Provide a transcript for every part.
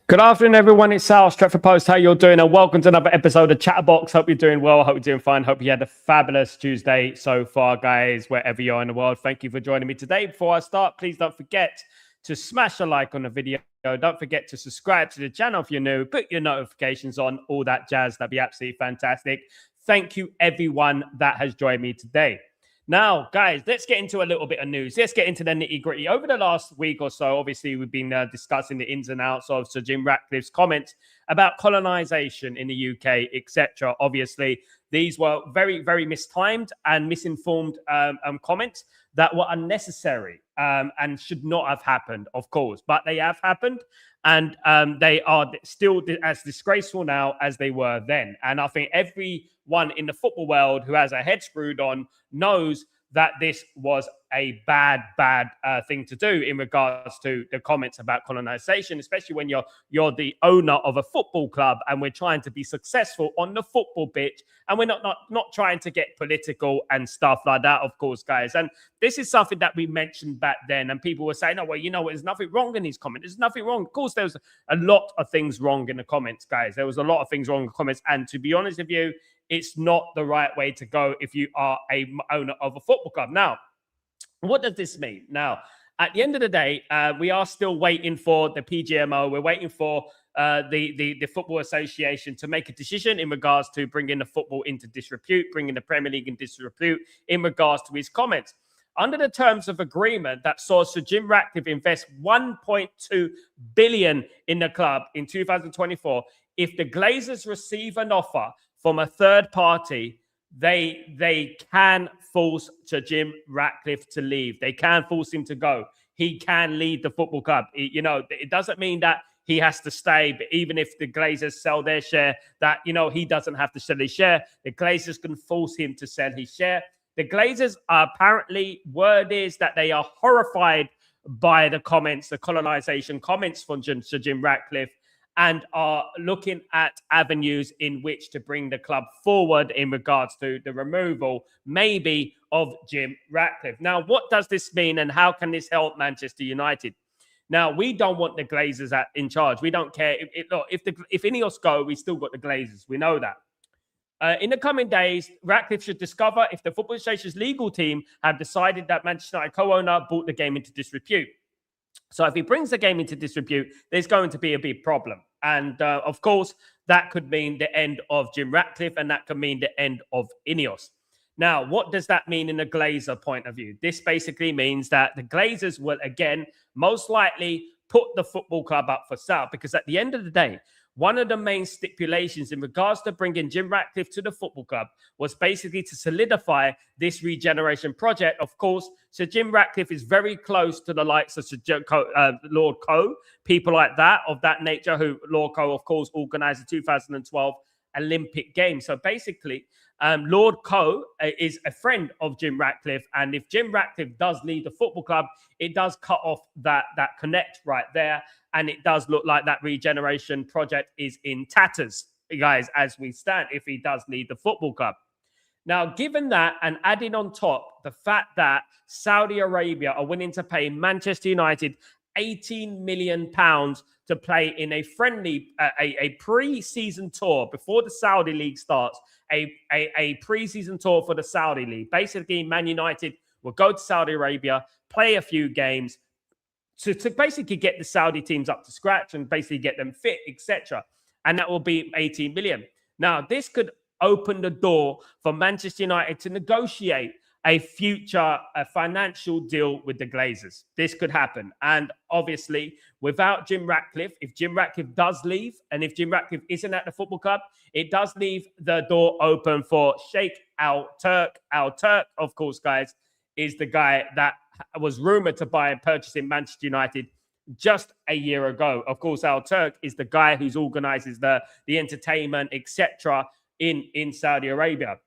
Good afternoon, everyone. It's Sal, Stretford Post. How you're doing? And welcome to another episode of Chatterbox. Hope you're doing well. Hope you're doing fine. Hope you had a fabulous Tuesday so far, guys, wherever you are in the world. Thank you for joining me today. Before I start, please don't forget to smash a like on the video. Don't forget to subscribe to the channel if you're new. Put your notifications on, all that jazz. That'd be absolutely fantastic. Thank you, everyone that has joined me today. Now, guys, let's get into a little bit of news. Let's get into the nitty-gritty. Over the last week or so, obviously, we've been discussing the ins and outs of Sir Jim Ratcliffe's comments about colonization in the UK, etc. Obviously, these were very, very mistimed and misinformed comments that were unnecessary and should not have happened, of course. But they have happened, and they are still as disgraceful now as they were then. And I think everyone in the football world who has a head screwed on knows that this was a bad thing to do in regards to the comments about colonization, especially when you're the owner of a football club and we're trying to be successful on the football pitch, and we're not trying to get political and stuff like that, of course, guys. And this is something that we mentioned back then, and people were saying, "Oh, well, you know what? There's nothing wrong in these comments. There's nothing wrong." Of course, there was a lot of things wrong in the comments, guys. There was a lot of things wrong in the comments, and to be honest with you, it's not the right way to go if you are a owner of a football club. Now, what does this mean? Now, at the end of the day, we are still waiting for the PGMO. We're waiting for the Football Association to make a decision in regards to bringing the football into disrepute, bringing the Premier League in disrepute in regards to his comments. Under the terms of agreement that saw Sir Jim Ratcliffe invest 1.2 billion in the club in 2024, if the Glazers receive an offer from a third party, they can force Sir Jim Ratcliffe to leave. They can force him to go. He can leave the football club. It doesn't mean that he has to stay, but even if the Glazers sell their share, that, he doesn't have to sell his share. The Glazers can force him to sell his share. The Glazers are apparently, word is that they are horrified by the comments, the colonization comments from Sir Jim Ratcliffe, and are looking at avenues in which to bring the club forward in regards to the removal, maybe, of Jim Ratcliffe. Now, what does this mean, and how can this help Manchester United? Now, we don't want the Glazers in charge. We don't care. If Ineos go, we still got the Glazers. We know that. In the coming days, Ratcliffe should discover if the Football Association's legal team have decided that Manchester United co-owner brought the game into disrepute. So if he brings the game into disrepute, there's going to be a big problem. And of course, that could mean the end of Jim Ratcliffe, and that could mean the end of Ineos. Now, what does that mean in a Glazer point of view? This basically means that the Glazers will, again, most likely put the football club up for sale, because at the end of the day, one of the main stipulations in regards to bringing Jim Ratcliffe to the football club was basically to solidify this regeneration project. Of course, Sir Jim Ratcliffe is very close to the likes of Lord Coe, people like that, of that nature, who Lord Coe, of course, organised the 2012 Olympic Games. So basically, Lord Coe is a friend of Jim Ratcliffe, and if Jim Ratcliffe does leave the football club, it does cut off that connect right there, and it does look like that regeneration project is in tatters, guys, as we stand, if he does leave the football club. Now, given that, and adding on top the fact that Saudi Arabia are willing to pay Manchester United £18 million to play in a friendly, a pre-season tour before the Saudi League starts, a pre-season tour for the Saudi League. Basically, Man United will go to Saudi Arabia, play a few games to basically get the Saudi teams up to scratch and basically get them fit, etc. And that will be 18 million. Now, this could open the door for Manchester United to negotiate a future financial deal with the Glazers. This could happen. And obviously, without Jim Ratcliffe, if Jim Ratcliffe does leave, and if Jim Ratcliffe isn't at the football club, it does leave the door open for Sheikh Al Turk. Al Turk, of course, guys, is the guy that was rumored to buy and purchase in Manchester United just a year ago. Of course, Al Turk is the guy who organizes the entertainment, etc., in Saudi Arabia.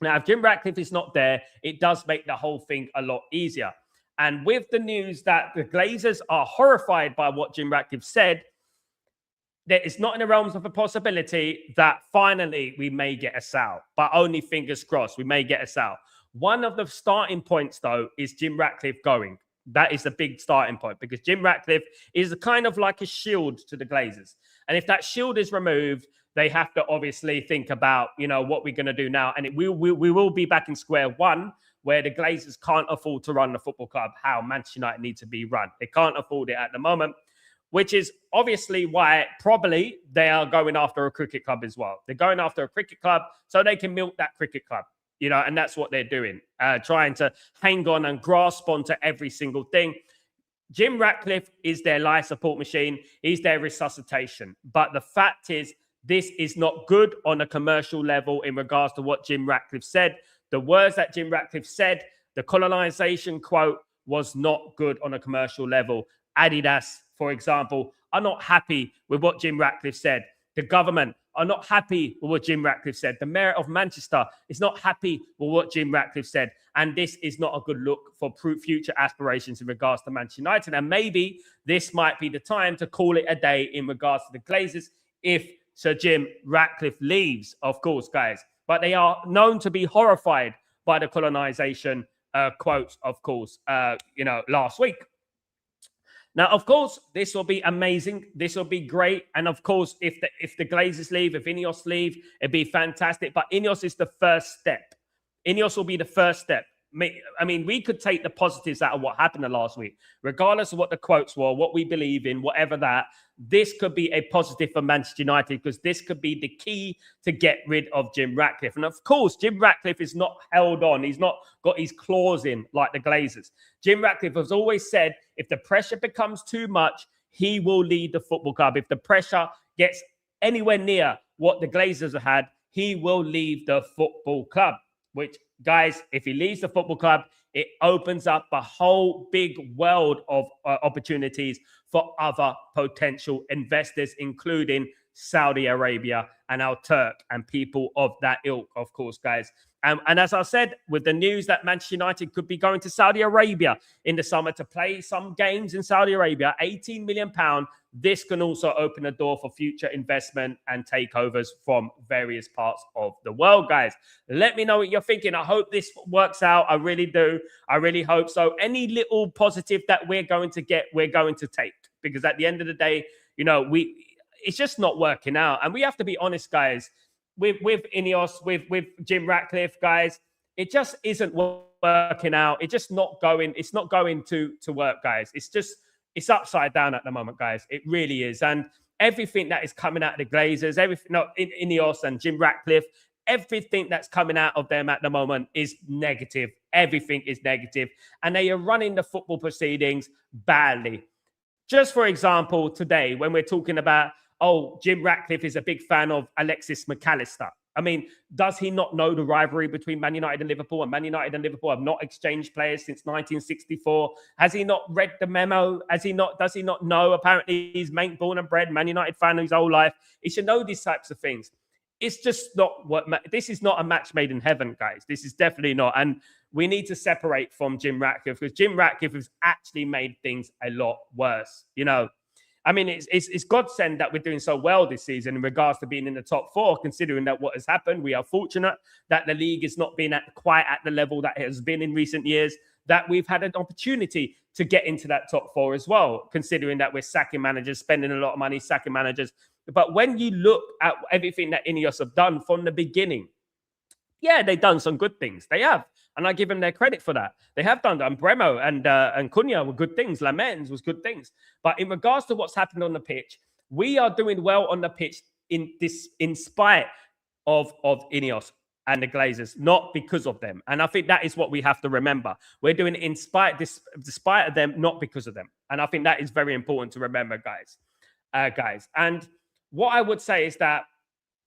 Now, if Jim Ratcliffe is not there, it does make the whole thing a lot easier. And with the news that the Glazers are horrified by what Jim Ratcliffe said, that it's not in the realms of a possibility that finally we may get a Sal, but only fingers crossed, we may get a Sal. One of the starting points, though, is Jim Ratcliffe going. That is the big starting point, because Jim Ratcliffe is kind of like a shield to the Glazers. And if that shield is removed, they have to obviously think about, what we're going to do now. And we will be back in square one, where the Glazers can't afford to run the football club how Manchester United need to be run. They can't afford it at the moment, which is obviously why probably they are going after a cricket club as well. They're going after a cricket club so they can milk that cricket club, and that's what they're doing, trying to hang on and grasp onto every single thing. Jim Ratcliffe is their life support machine. He's their resuscitation. But the fact is, this is not good on a commercial level in regards to what Jim Ratcliffe said. The words that Jim Ratcliffe said, the colonization quote, was not good on a commercial level. Adidas, for example, are not happy with what Jim Ratcliffe said. The government are not happy with what Jim Ratcliffe said. The mayor of Manchester is not happy with what Jim Ratcliffe said. And this is not a good look for future aspirations in regards to Manchester United. And maybe this might be the time to call it a day in regards to the Glazers if Sir Jim Ratcliffe leaves, of course, guys. But they are known to be horrified by the colonization quotes, of course, last week. Now, of course, this will be amazing. This will be great. And of course, if the Glazers leave, if Ineos leave, it'd be fantastic. But Ineos is the first step. Ineos will be the first step. I mean, we could take the positives out of what happened the last week, regardless of what the quotes were, what we believe in, whatever that. This could be a positive for Manchester United, because this could be the key to get rid of Jim Ratcliffe. And of course, Jim Ratcliffe is not held on. He's not got his claws in like the Glazers. Jim Ratcliffe has always said, if the pressure becomes too much, he will lead the football club. If the pressure gets anywhere near what the Glazers have had, he will leave the football club. Which, guys, if he leaves the football club, it opens up a whole big world of opportunities for other potential investors, including Saudi Arabia and Al Turk and people of that ilk, of course, guys. And as I said, with the news that Manchester United could be going to Saudi Arabia in the summer to play some games in Saudi Arabia, £18 million, this can also open a door for future investment and takeovers from various parts of the world, guys. Let me know what you're thinking. I hope this works out. I really do. I really hope so. Any little positive that we're going to get, we're going to take. Because at the end of the day, it's just not working out. And we have to be honest, guys. With Ineos, with Jim Ratcliffe, guys, it just isn't working out. It's just not going. It's not going to work, guys. It's upside down at the moment, guys. It really is. And everything that is coming out of the Glazers, Ineos and Jim Ratcliffe, everything that's coming out of them at the moment is negative. Everything is negative, and they are running the football proceedings badly. Just for example, today when we're talking about, Jim Ratcliffe is a big fan of Alexis McAllister. I mean, does he not know the rivalry between Man United and Liverpool? And Man United and Liverpool have not exchanged players since 1964. Has he not read the memo? Does he not know? Apparently, he's born and bred Man United fan his whole life. He should know these types of things. It's just not this is not a match made in heaven, guys. This is definitely not. And we need to separate from Jim Ratcliffe, because Jim Ratcliffe has actually made things a lot worse. I mean, it's godsend that we're doing so well this season in regards to being in the top four, considering that what has happened. We are fortunate that the league has not been quite at the level that it has been in recent years, that we've had an opportunity to get into that top four as well, considering that we're sacking managers, spending a lot of money, sacking managers. But when you look at everything that Ineos have done from the beginning, yeah, they've done some good things. They have. And I give them their credit for that. They have done that. And Bremo and Cunha were good things. Lamens was good things. But in regards to what's happened on the pitch, we are doing well on the pitch in spite of Ineos and the Glazers, not because of them. And I think that is what we have to remember. We're doing it despite of them, not because of them. And I think that is very important to remember, guys. And what I would say is that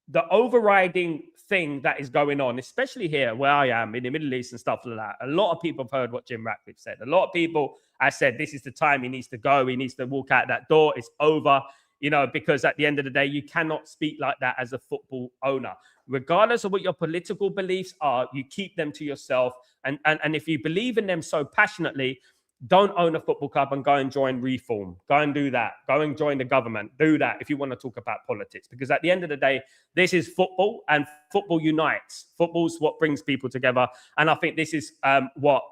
the overriding thing that is going on, especially here where I am in the Middle East and stuff like that, a lot of people have heard what Jim Ratcliffe said. A lot of people have said this is the time he needs to go. He needs to walk out that door. It's over, because at the end of the day, you cannot speak like that as a football owner. Regardless of what your political beliefs are, you keep them to yourself. And if you believe in them so passionately, don't own a football club and go and join Reform. Go and do that. Go and join the government. Do that if you want to talk about politics. Because at the end of the day, this is football, and football unites. Football's what brings people together. And I think this is what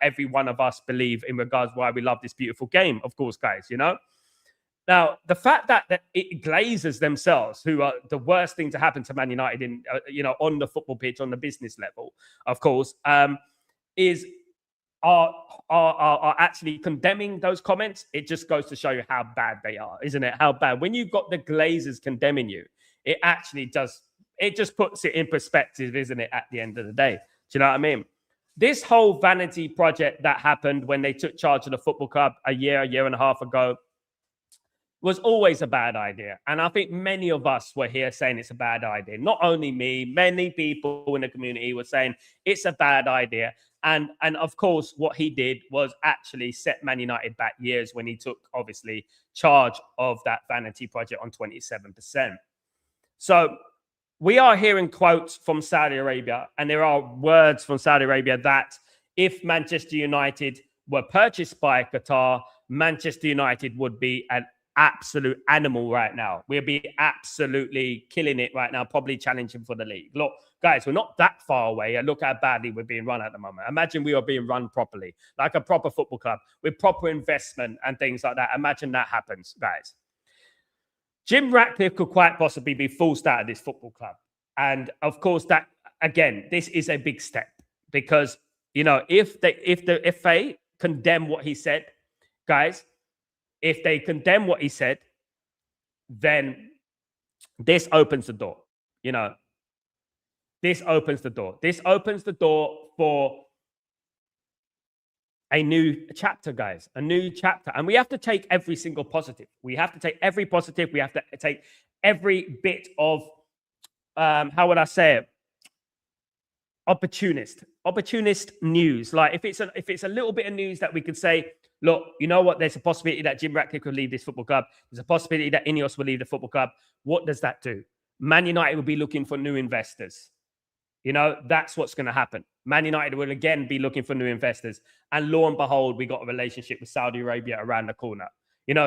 every one of us believe in regards why we love this beautiful game, of course, guys, you know? Now, the fact that it Glazers themselves, who are the worst thing to happen to Man United in, on the football pitch, on the business level, of course, are actually condemning those comments. It just goes to show you how bad they are, isn't it? How bad. When you've got the Glazers condemning you, it actually does. It just puts it in perspective, isn't it? At the end of the day, do you know what I mean? This whole vanity project that happened when they took charge of the football club a year and a half ago was always a bad idea. And I think many of us were here saying it's a bad idea. Not only me, many people in the community were saying it's a bad idea. And of course, what he did was actually set Man United back years when he took, obviously, charge of that vanity project on 27%. So we are hearing quotes from Saudi Arabia, and there are words from Saudi Arabia that if Manchester United were purchased by Qatar, Manchester United would be an absolute animal right now. We'll be absolutely killing it right now, probably challenging for the league. Look, guys, we're not that far away. And look how badly we're being run at the moment. Imagine we are being run properly, like a proper football club with proper investment and things like that. Imagine that happens, guys. Jim Ratcliffe could quite possibly be forced out of this football club. And of course, that, again, this is a big step because, if the FA condemn what he said, guys, if they condemn what he said, then this opens the door. This opens the door. This opens the door for a new chapter, guys, a new chapter. And we have to take every single positive. We have to take every positive. We have to take every bit of, how would I say it? Opportunist news. Like if it's a little bit of news that we could say, look, you know what? There's a possibility that Jim Ratcliffe could leave this football club. There's a possibility that Ineos will leave the football club. What does that do? Man United will be looking for new investors. That's what's going to happen. Man United will again be looking for new investors. And lo and behold, we got a relationship with Saudi Arabia around the corner.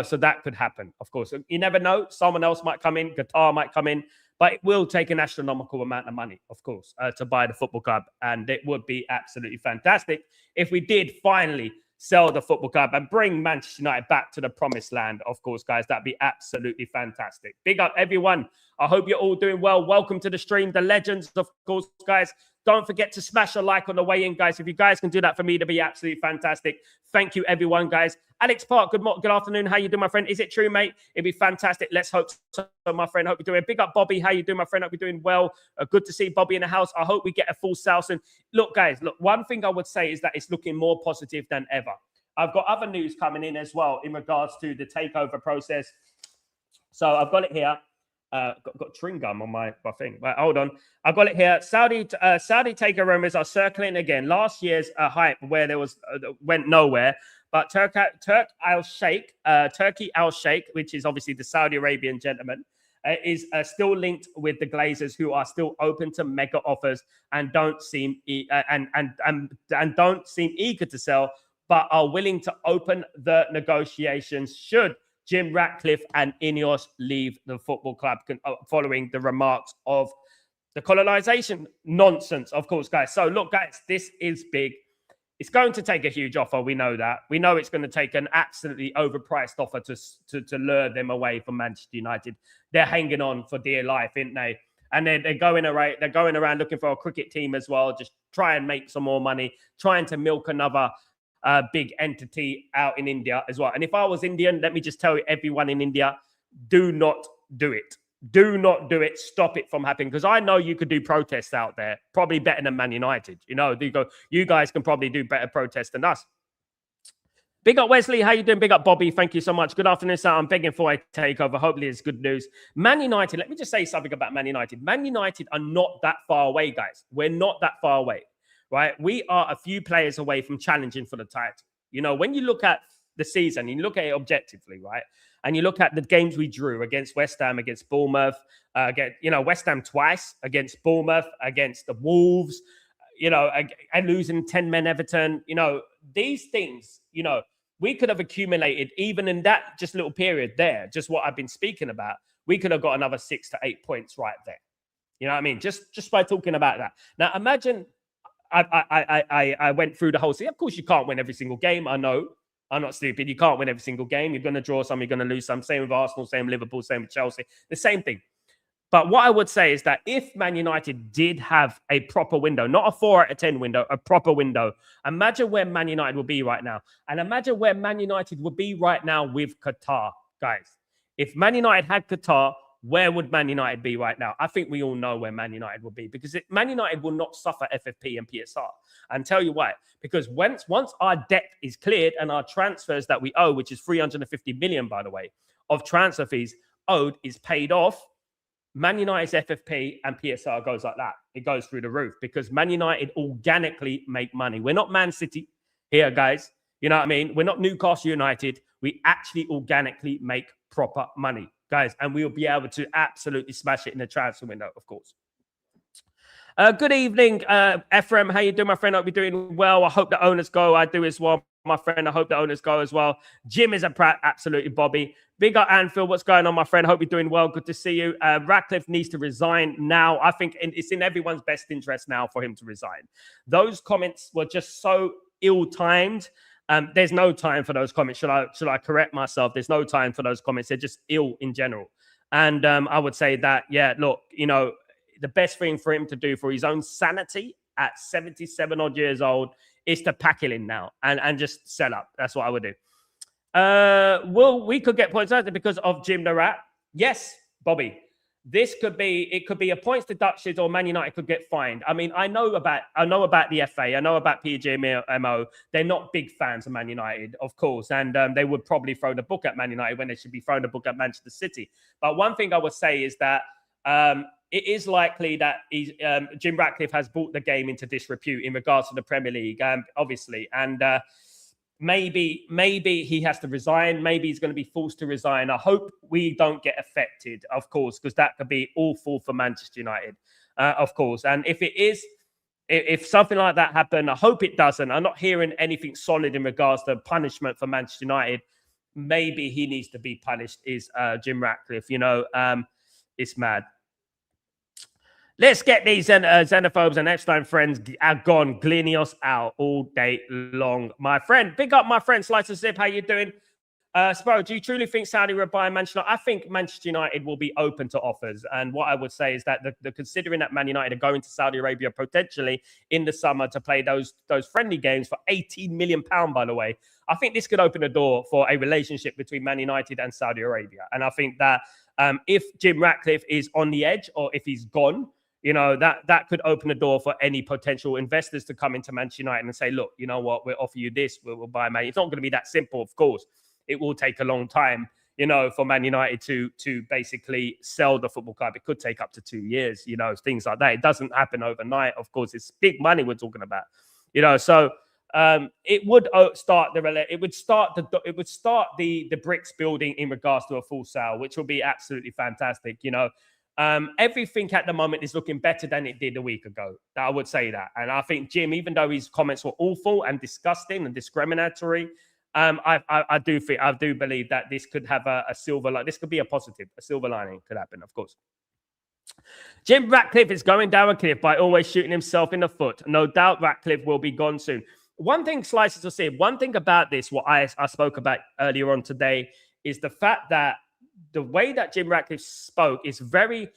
So that could happen, of course. You never know. Someone else might come in. Qatar might come in. But it will take an astronomical amount of money, of course, to buy the football club. And it would be absolutely fantastic if we did finally sell the football club and bring Manchester United back to the promised land, of course, guys. That'd be absolutely fantastic. Big up, everyone. I hope you're all doing well. Welcome to the stream. The legends, of course, guys. Don't forget to smash a like on the way in, guys. If you guys can do that for me, that'd be absolutely fantastic. Thank you, everyone, guys. Alex Park, good afternoon. How you doing, my friend? Is it true, mate? It'd be fantastic. Let's hope so, my friend. Hope you're doing. Big up, Bobby. How you doing, my friend? Hope you're doing well. Good to see Bobby in the house. I hope we get a full South. And look, guys, one thing I would say is that it's looking more positive than ever. I've got other news coming in as well in regards to the takeover process. So I've got it here. Got chewing gum on my thing. But hold on. I've got it here. Saudi takeover rumors are circling again. Last year's hype where there was went nowhere. But Turkey Al Sheikh, which is obviously the Saudi Arabian gentleman, is still linked with the Glazers, who are still open to mega offers and don't seem and don't seem eager to sell, but are willing to open the negotiations should Jim Ratcliffe and Ineos leave the football club following the remarks of the colonization nonsense, of course, guys. So look, guys, this is big. It's going to take a huge offer. We know that. We know it's going to take an absolutely overpriced offer to lure them away from Manchester United. They're hanging on for dear life, aren't they? And they're going around looking for a cricket team as well, just try and make some more money, trying to milk another big entity out in India as well. And if I was Indian, let me just tell everyone in India, do not do it. Do not do it. Stop it from happening. Because I know you could do protests out there, probably better than Man United. You guys can probably do better protests than us. Big up, Wesley. How you doing? Big up, Bobby. Thank you so much. Good afternoon, sir. I'm begging for a takeover. Hopefully it's good news. Man United, let me just say something about Man United. Man United are not that far away, guys. We're not that far away. Right, we are a few players away from challenging for the title. When you look at the season, you look at it objectively, right, and you look at the games we drew against West Ham, against Bournemouth, West Ham twice, against Bournemouth, against the Wolves, and losing 10 men Everton. These things, we could have accumulated, even in that just little period there, just what I've been speaking about, we could have got another 6 to 8 points right there. You know what I mean? Just by talking about that. Now, imagine I went through the whole season. Of course, you can't win every single game. I know. I'm not stupid. You can't win every single game. You're going to draw some. You're going to lose some. Same with Arsenal. Same with Liverpool. Same with Chelsea. The same thing. But what I would say is that if Man United did have a proper window, not a 4 out of 10 window, a proper window, imagine where Man United would be right now. And imagine where Man United would be right now with Qatar, guys. If Man United had Qatar, where would Man United be right now? I think we all know where Man United will be, because Man United will not suffer FFP and PSR. And tell you why. Because once our debt is cleared and our transfers that we owe, which is 350 million, by the way, of transfer fees owed, is paid off, Man United's FFP and PSR goes like that. It goes through the roof, because Man United organically make money. We're not Man City here, guys. You know what I mean? We're not Newcastle United. We actually organically make proper money, guys. And we'll be able to absolutely smash it in the transfer window, of course. Good evening, Ephraim. How you doing, my friend? I hope you're doing well. I hope the owners go. I do as well, my friend. I hope the owners go as well. Jim is a prat. Absolutely, Bobby. Big up Anfield. What's going on, my friend? Hope you're doing well. Good to see you. Ratcliffe needs to resign now. I think it's in everyone's best interest now for him to resign. Those comments were just so ill-timed. There's no time for those comments. Should I correct myself? There's no time for those comments. They're just ill in general. And I would say that, yeah, look, you know, the best thing for him to do for his own sanity at 77 odd years old is to pack it in now and just sell up. That's what I would do. Well, we could get points out because of Jim the Rat. Yes, Bobby. It could be a points deduction, or Man United could get fined. I mean, I know about the FA, I know about PGMO. They're not big fans of Man United, of course, and they would probably throw the book at Man United when they should be throwing the book at Manchester City. But one thing I would say is that it is likely that Jim Ratcliffe has brought the game into disrepute in regards to the Premier League, obviously, and maybe he has to resign. Maybe he's going to be forced to resign. I hope we don't get affected, of course, because that could be awful for Manchester United, of course. And if it is, if something like that happened, I hope it doesn't. I'm not hearing anything solid in regards to punishment for Manchester United. Maybe he needs to be punished, is Jim Ratcliffe. You know, it's mad. Let's get these xenophobes and Epstein friends gone. Glinios out all day long. My friend, big up my friend Slice of Zip. How you doing? Sparrow, do you truly think Saudi will buy Manchester United? I think Manchester United will be open to offers. And what I would say is that the considering that Man United are going to Saudi Arabia potentially in the summer to play those friendly games for £18 million, by the way, I think this could open the door for a relationship between Man United and Saudi Arabia. And I think that if Jim Ratcliffe is on the edge, or if he's gone, you know, that could open the door for any potential investors to come into Manchester United and say, look, you know what, we'll offer you this, we'll buy Man. It's not going to be that simple, of course. It will take a long time, you know, for Man United to basically sell the football club. It could take up to 2 years, you know, things like that. It doesn't happen overnight. Of course, it's big money we're talking about, you know. So it would start the bricks building in regards to a full sale, which will be absolutely fantastic, you know. Everything at the moment is looking better than it did a week ago. I would say that. And I think Jim, even though his comments were awful and disgusting and discriminatory, I do believe that this could have a silver lining. This could be a positive. A silver lining could happen, of course. Jim Ratcliffe is going down a cliff by always shooting himself in the foot. No doubt Ratcliffe will be gone soon. One thing, Slices will say, one thing about this, what I spoke about earlier on today, is the fact that the way that Jim Ratcliffe spoke is very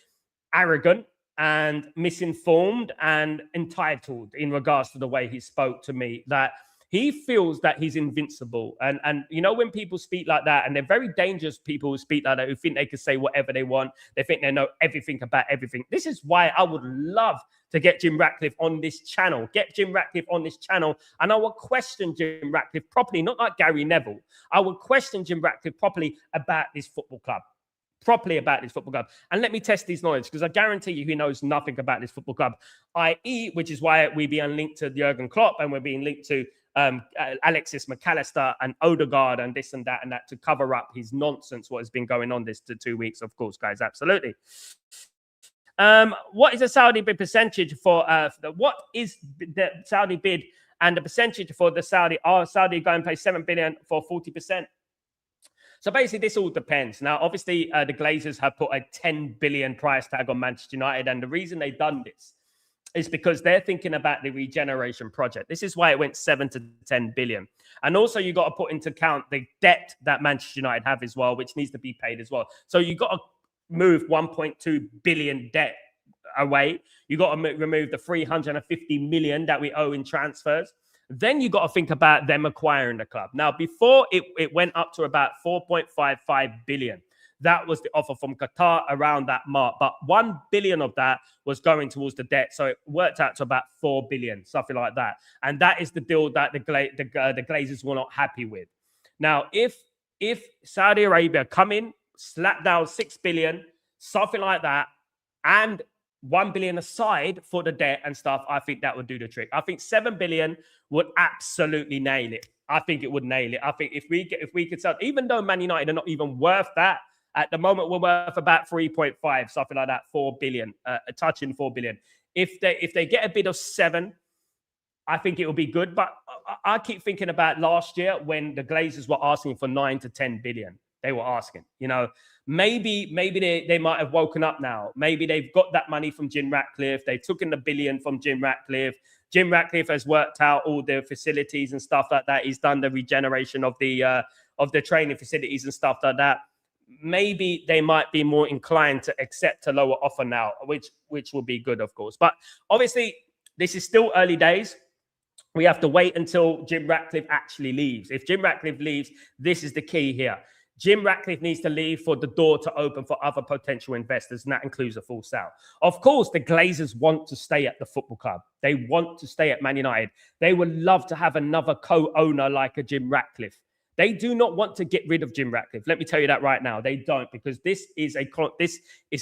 arrogant and misinformed and entitled in regards to the way he spoke to me, that he feels that he's invincible. And you know, when people speak like that, and they're very dangerous people who speak like that, who think they can say whatever they want, they think they know everything about everything. This is why I would love to get Jim Ratcliffe on this channel. Get Jim Ratcliffe on this channel, and I will question Jim Ratcliffe properly, not like Gary Neville. I will question Jim Ratcliffe properly about this football club. And let me test his knowledge, because I guarantee you he knows nothing about this football club, i.e., which is why we're being linked to Jurgen Klopp and we're being linked to Alexis McAllister and Odegaard and this and that to cover up his nonsense, what has been going on this 2 weeks, of course, guys, absolutely. What is the Saudi bid percentage for what is the Saudi bid and the percentage for the Saudi go and pay 7 billion for 40%. So basically, this all depends. Now, obviously, the Glazers have put a 10 billion price tag on Manchester United, and the reason they've done this is because they're thinking about the regeneration project. This is why it went 7 to 10 billion. And also, you got to put into account the debt that Manchester United have as well, which needs to be paid as well. So you got to move 1.2 billion debt away. You got to remove the 350 million that we owe in transfers. Then you got to think about them acquiring the club. Now, before it went up to about 4.55 billion. That was the offer from Qatar around that mark. But 1 billion of that was going towards the debt. So it worked out to about 4 billion, something like that. And that is the deal that the Glazers were not happy with. Now, if Saudi Arabia come in, slap down 6 billion, something like that, and 1 billion aside for the debt and stuff, I think that would do the trick. I think 7 billion would absolutely nail it. I think it would nail it. I think if we could sell, even though Man United are not even worth that, at the moment we're worth about 3.5, something like that, 4 billion, touching 4 billion. If they get a bid of 7, I think it will be good. But I keep thinking about last year when the Glazers were asking for 9 to 10 billion. They were asking, maybe they might have woken up now. Maybe they've got that money from Jim Ratcliffe. They've taken the billion from Jim Ratcliffe. Jim Ratcliffe has worked out all the facilities and stuff like that. He's done the regeneration of the training facilities and stuff like that. Maybe they might be more inclined to accept a lower offer now, which will be good, of course. But obviously, this is still early days. We have to wait until Jim Ratcliffe actually leaves. If Jim Ratcliffe leaves, this is the key here. Jim Ratcliffe needs to leave for the door to open for other potential investors, and that includes a full sale. Of course, the Glazers want to stay at the football club. They want to stay at Man United. They would love to have another co-owner like a Jim Ratcliffe. They do not want to get rid of Jim Ratcliffe. Let me tell you that right now. They don't, because this is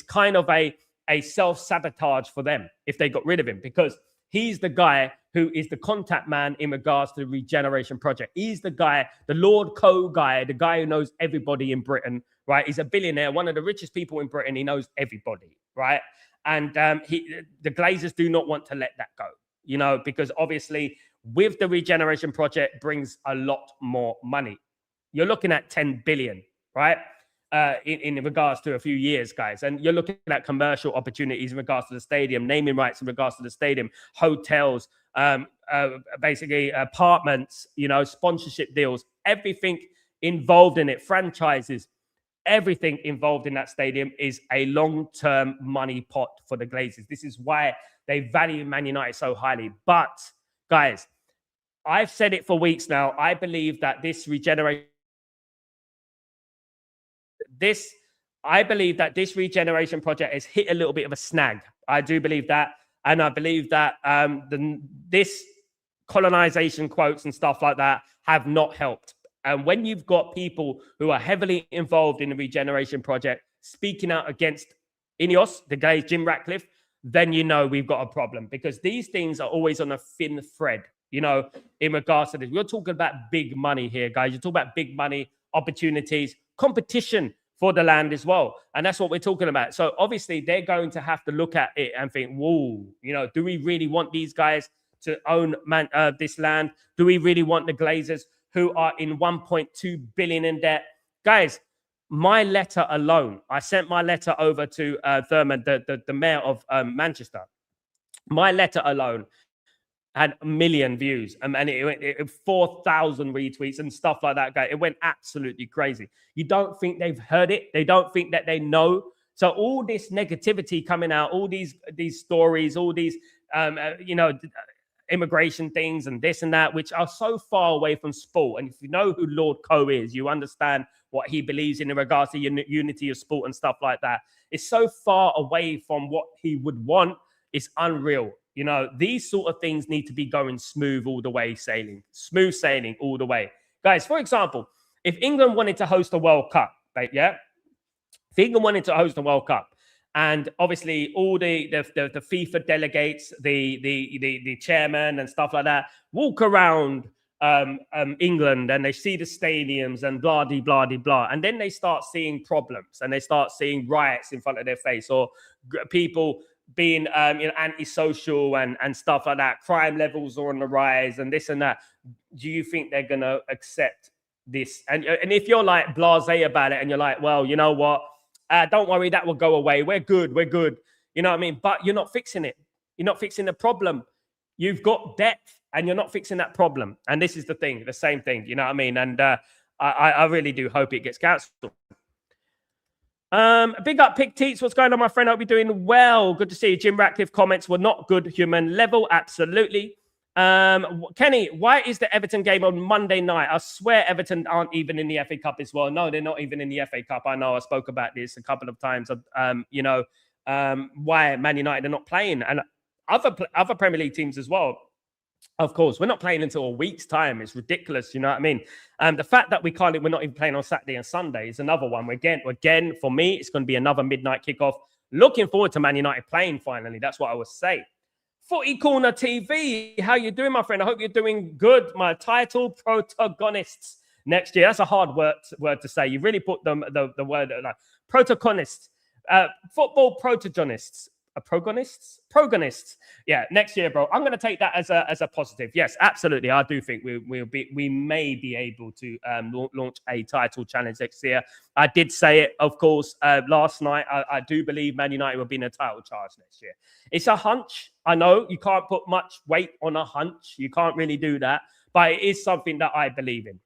kind of a self-sabotage for them if they got rid of him, because he's the guy who is the contact man in regards to the regeneration project. He's the guy, the Lord Co guy, the guy who knows everybody in Britain, right? He's a billionaire, one of the richest people in Britain. He knows everybody, right? And the Glazers do not want to let that go, because obviously with the regeneration project brings a lot more money. You're looking at 10 billion, right? In regards to a few years, guys. And you're looking at commercial opportunities in regards to the stadium, naming rights in regards to the stadium, hotels, basically apartments, sponsorship deals, everything involved in it, franchises, everything involved in that stadium is a long-term money pot for the Glazers. This is why they value Man United so highly. But, guys, I've said it for weeks now. I believe that this regeneration project has hit a little bit of a snag. I do believe that. And I believe that this colonization quotes and stuff like that have not helped. And when you've got people who are heavily involved in the regeneration project speaking out against Ineos, the guy Jim Ratcliffe, then we've got a problem, because these things are always on a thin thread, in regards to this. We're talking about big money here, guys. You're talking about big money, opportunities, competition for the land as well. And that's what we're talking about. So obviously they're going to have to look at it and think, whoa, do we really want these guys to own this land? Do we really want the Glazers, who are in 1.2 billion in debt? Guys, my letter alone, I sent my letter over to Thurman, the mayor of Manchester. My letter alone had 1 million views, and it 4,000 retweets and stuff like that, guys. It went absolutely crazy. You don't think they've heard it? They don't think that they know? So all this negativity coming out, all these stories, all these, immigration things and this and that, which are so far away from sport. And if you know who Lord Co is, you understand what he believes in regards to unity of sport and stuff like that. It's so far away from what he would want. It's unreal. These sort of things need to be going smooth all the way, smooth sailing all the way. Guys, for example, if England wanted to host a World Cup, if England wanted to host a World Cup, and obviously all the FIFA delegates, the chairman and stuff like that, walk around England and they see the stadiums and blah, de, blah, de, blah. And then they start seeing problems and they start seeing riots in front of their face, or people being antisocial and stuff like that. Crime levels are on the rise and this and that. Do you think they're going to accept this? And if you're like blasé about it and you're like, well, you know what? Don't worry, that will go away. We're good. You know what I mean? But you're not fixing it. You're not fixing the problem. You've got depth and you're not fixing that problem. And this is the thing, the same thing. You know what I mean? And I really do hope it gets cancelled. Big up Pick Teats. What's going on, my friend? Hope you're doing well. Good to see you. Jim Ratcliffe comments were not good human level. Absolutely. Kenny, why is the Everton game on Monday night? I swear Everton aren't even in the FA Cup as well. No, they're not even in the FA Cup. I know I spoke about this a couple of times. Why Man United are not playing, and other Premier League teams as well. Of course, we're not playing until a week's time. It's ridiculous, you know what I mean? The fact that we're not even playing on Saturday and Sunday is another one. Again, for me, it's going to be another midnight kickoff. Looking forward to Man United playing finally. That's what I would say. Footy Corner TV, how you doing, my friend? I hope you're doing good. My title, protagonists next year. That's a hard word to say. You really put the word like protagonists, football protagonists. Progonists. Yeah, next year, bro. I'm going to take that as a positive. Yes, absolutely. I do think we may be able to launch a title challenge next year. I did say it, of course, last night. I do believe Man United will be in a title charge next year. It's a hunch. I know you can't put much weight on a hunch. You can't really do that, but it is something that I believe in.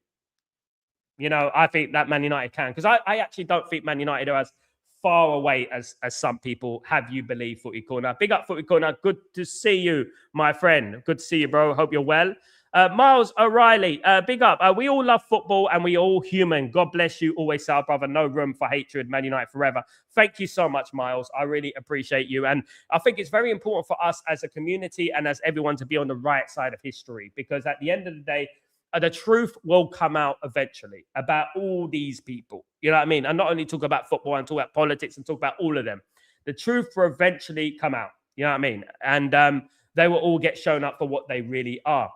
You know, I think that Man United can, because I actually don't think Man United are as far away as some people have you believe. Footy Corner. Big up, Footy Corner. Good to see you, my friend. Good to see you, bro. Hope you're well. Miles O'Reilly, big up. We all love football and we all human. God bless you. Always, Sal, brother. No room for hatred. Man United forever. Thank you so much, Miles. I really appreciate you. And I think it's very important for us as a community and as everyone to be on the right side of history, because at the end of the day, the truth will come out eventually about all these people. You know what I mean? And not only talk about football and talk about politics and talk about all of them. The truth will eventually come out. You know what I mean? And they will all get shown up for what they really are.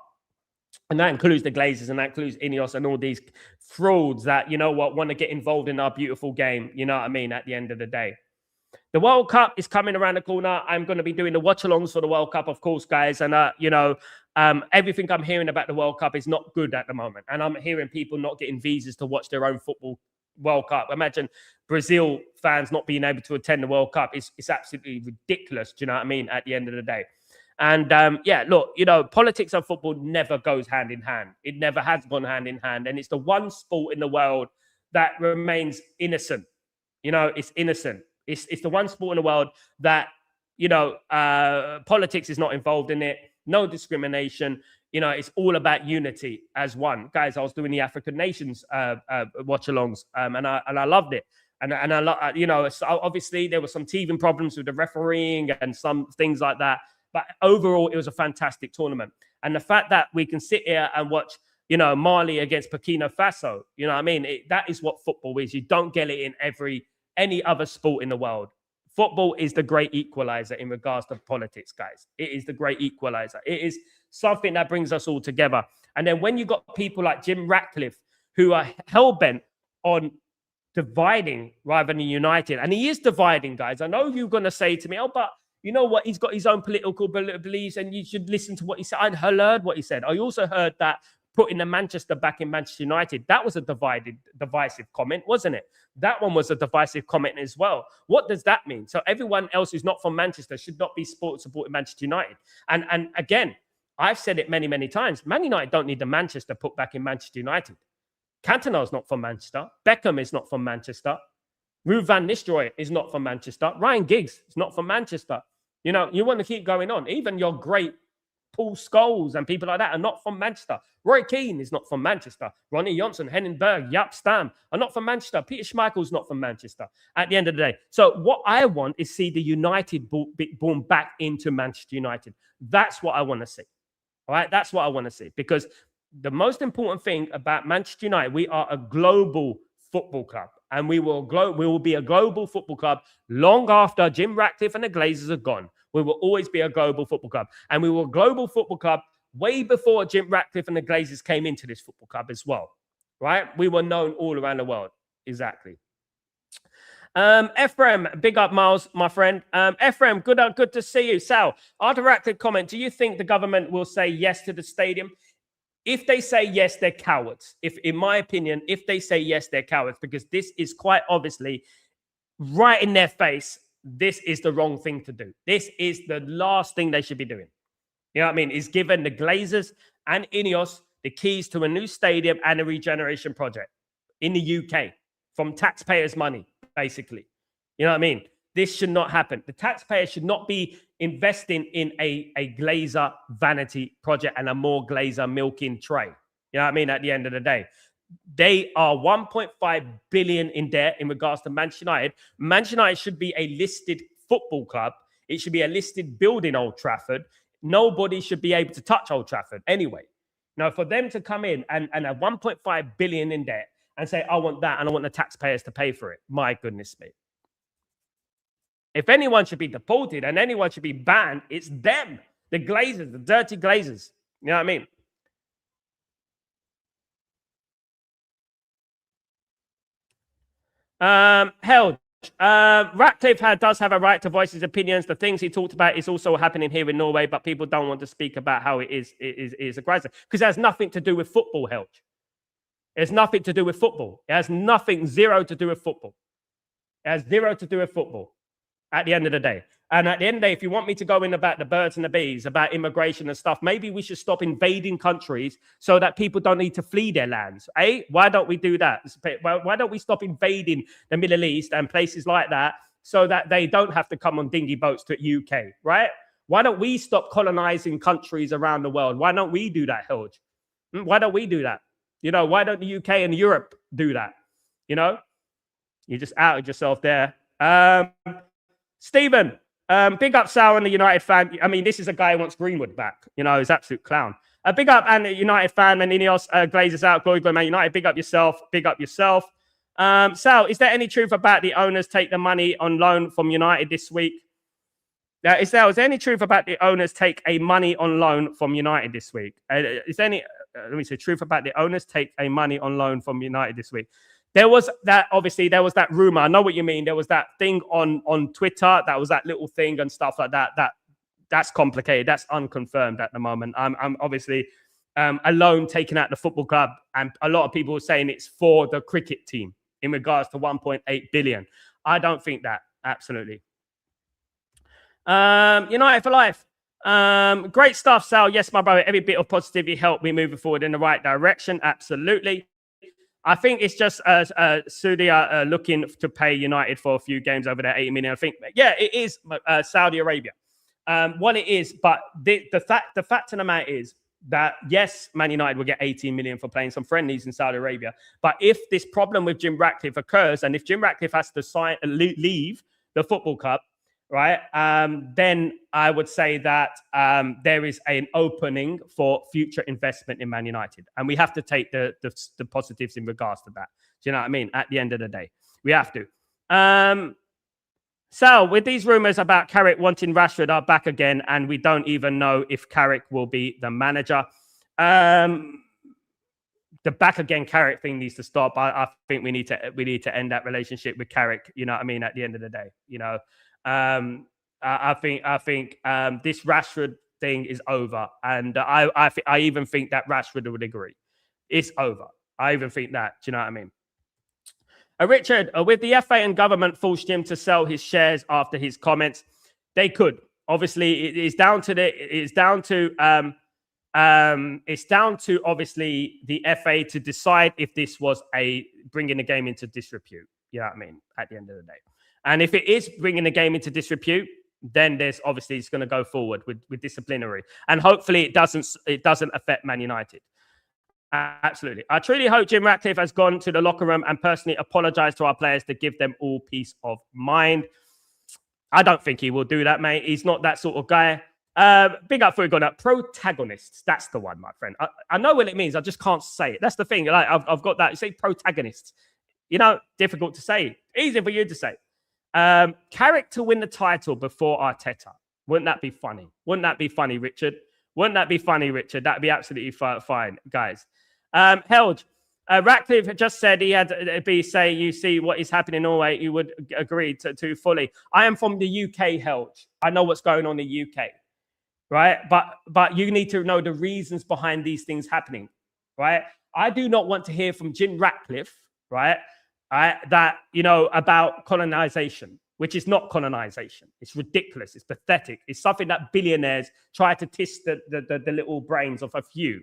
And that includes the Glazers and that includes Ineos and all these frauds that, you know what, want to get involved in our beautiful game. You know what I mean? At the end of the day. The World Cup is coming around the corner. I'm going to be doing the watch-alongs for the World Cup, of course, guys. And, everything I'm hearing about the World Cup is not good at the moment. And I'm hearing people not getting visas to watch their own football World Cup. Imagine Brazil fans not being able to attend the World Cup. It's absolutely ridiculous. Do you know what I mean? At the end of the day. And, look, politics and football never goes hand in hand. It never has gone hand in hand. And it's the one sport in the world that remains innocent. You know, it's innocent. It's the one sport in the world that, politics is not involved in it. No discrimination. You know, it's all about unity as one. Guys, I was doing the African nations watch-alongs, and I loved it. And I love, so obviously there were some teething problems with the refereeing and some things like that. But overall, it was a fantastic tournament. And the fact that we can sit here and watch, Mali against Burkina Faso, you know what I mean? That is what football is. You don't get it in any other sport in the world. Football is the great equalizer in regards to politics, guys. It is the great equalizer. It is something that brings us all together. And then when you got people like Jim Ratcliffe, who are hell-bent on dividing rather than uniting, and he is dividing, guys. I know you're going to say to me, oh, but you know what? He's got his own political beliefs and you should listen to what he said. I heard what he said. I also heard that putting the Manchester back in Manchester United, that was a divisive comment, wasn't it? That one was a divisive comment as well. What does that mean? So everyone else who's not from Manchester should not be supporting Manchester United. And again, I've said it many, many times. Man United don't need the Manchester put back in Manchester United. Cantona's not from Manchester. Beckham is not from Manchester. Ruud van Nistelrooy is not from Manchester. Ryan Giggs is not from Manchester. You want to keep going on. Even your great Paul Scholes and people like that are not from Manchester. Roy Keane is not from Manchester. Ronnie Johnson, Henning Berg, Jaap Stam are not from Manchester. Peter Schmeichel's not from Manchester at the end of the day. So what I want is see the United born back into Manchester United. That's what I want to see. All right? That's what I want to see. Because the most important thing about Manchester United, we are a global football club. And we will be a global football club long after Jim Ratcliffe and the Glazers are gone. We will always be a global football club. And we were a global football club way before Jim Ratcliffe and the Glazers came into this football club as well. Right? We were known all around the world. Exactly. Ephraim, big up, Miles, my friend. Ephraim, good to see you. Sal, after Ratcliffe comment, do you think the government will say yes to the stadium? If they say yes, they're cowards. In my opinion, if they say yes, they're cowards, because this is quite obviously right in their face. This is the wrong thing to do. This is the last thing they should be doing. You know what I mean? Is given the Glazers and Ineos the keys to a new stadium and a regeneration project in the UK from taxpayers' money, basically. You know what I mean? This should not happen. The taxpayer should not be investing in a Glazer vanity project and a more Glazer milking tray. You know what I mean? At the end of the day, they are 1.5 billion in debt in regards to Manchester United. Manchester United should be a listed football club. It should be a listed building, Old Trafford. Nobody should be able to touch Old Trafford anyway. Now, for them to come in and have 1.5 billion in debt and say, I want that and I want the taxpayers to pay for it, my goodness me. If anyone should be deported and anyone should be banned, it's them, the Glazers, the dirty Glazers. You know what I mean? Held. Ratcliffe does have a right to voice his opinions. The things he talked about is also happening here in Norway, but people don't want to speak about how it is a crisis because it has nothing to do with football, Held. It's nothing to do with football. It has zero to do with football. It has zero to do with football at the end of the day. And at the end of the day, if you want me to go in about the birds and the bees, about immigration and stuff, maybe we should stop invading countries so that people don't need to flee their lands. Eh? Why don't we do that? Why don't we stop invading the Middle East and places like that so that they don't have to come on dinghy boats to the UK, right? Why don't we stop colonizing countries around the world? Why don't we do that, Helge? Why don't we do that? You know, why don't the UK and Europe do that? You know, you just outed yourself there. Stephen, big up Sal and the United fan. I mean, this is a guy who wants Greenwood back. You know, he's an absolute clown. Big up and the United fan, and Ineos, Glazers out, glory, Man United. Big up yourself. Big up yourself. Sal, is there any truth about the owners take the money on loan from United this week? Is there any truth about the owners take a money on loan from United this week? Is there any, let me say, truth about the owners take a money on loan from United this week? There was that, obviously, there was that rumor. I know what you mean. There was that thing on Twitter. That was that little thing and stuff like that. That's complicated. That's unconfirmed at the moment. I'm obviously a loan taken out the football club, and a lot of people are saying it's for the cricket team in regards to 1.8 billion. I don't think that. Absolutely. United for life. Great stuff, Sal. Yes, my brother. Every bit of positivity helped me moving forward in the right direction. Absolutely. I think it's just Saudi looking to pay United for a few games over there, 80 million. I think, yeah, it is Saudi Arabia. What it is, but the fact of the matter is that, yes, Man United will get 18 million for playing some friendlies in Saudi Arabia. But if this problem with Jim Ratcliffe occurs, and if Jim Ratcliffe has to leave the football club, right, then I would say that there is an opening for future investment in Man United. And we have to take the positives in regards to that. Do you know what I mean? At the end of the day, we have to. Sal, with these rumors about Carrick wanting Rashford are back again, and we don't even know if Carrick will be the manager. The back again Carrick thing needs to stop. I think we need to end that relationship with Carrick. You know what I mean? At the end of the day, you know. I think this Rashford thing is over, and I even think that Rashford would agree. It's over. I even think that. Do you know what I mean? Richard, with the FA and government forced him to sell his shares after his comments, they could. Obviously, it's down to obviously the FA to decide if this was bringing the game into disrepute. You know what I mean? At the end of the day. And if it is bringing the game into disrepute, then there's obviously it's going to go forward with disciplinary, and hopefully it doesn't affect Man United. Absolutely, I truly hope Jim Ratcliffe has gone to the locker room and personally apologized to our players to give them all peace of mind. I don't think he will do that, mate. He's not that sort of guy. Big up for going up. Protagonists, that's the one, my friend. I know what it means. I just can't say it. That's the thing. Like I've got that. You say protagonists. You know, difficult to say. Easy for you to say. Carrick to win the title before Arteta. Wouldn't that be funny? Wouldn't that be funny, Richard? Wouldn't that be funny, Richard? That'd be absolutely fine, guys. Helge, Ratcliffe had just said he had to be say, you see what is happening in Norway, you would agree to fully. I am from the UK, Helge. I know what's going on in the UK, right? But you need to know the reasons behind these things happening, right? I do not want to hear from Jim Ratcliffe, right? That, you know, about colonization, which is not colonization. It's ridiculous. It's pathetic. It's something that billionaires try to test the little brains of a few.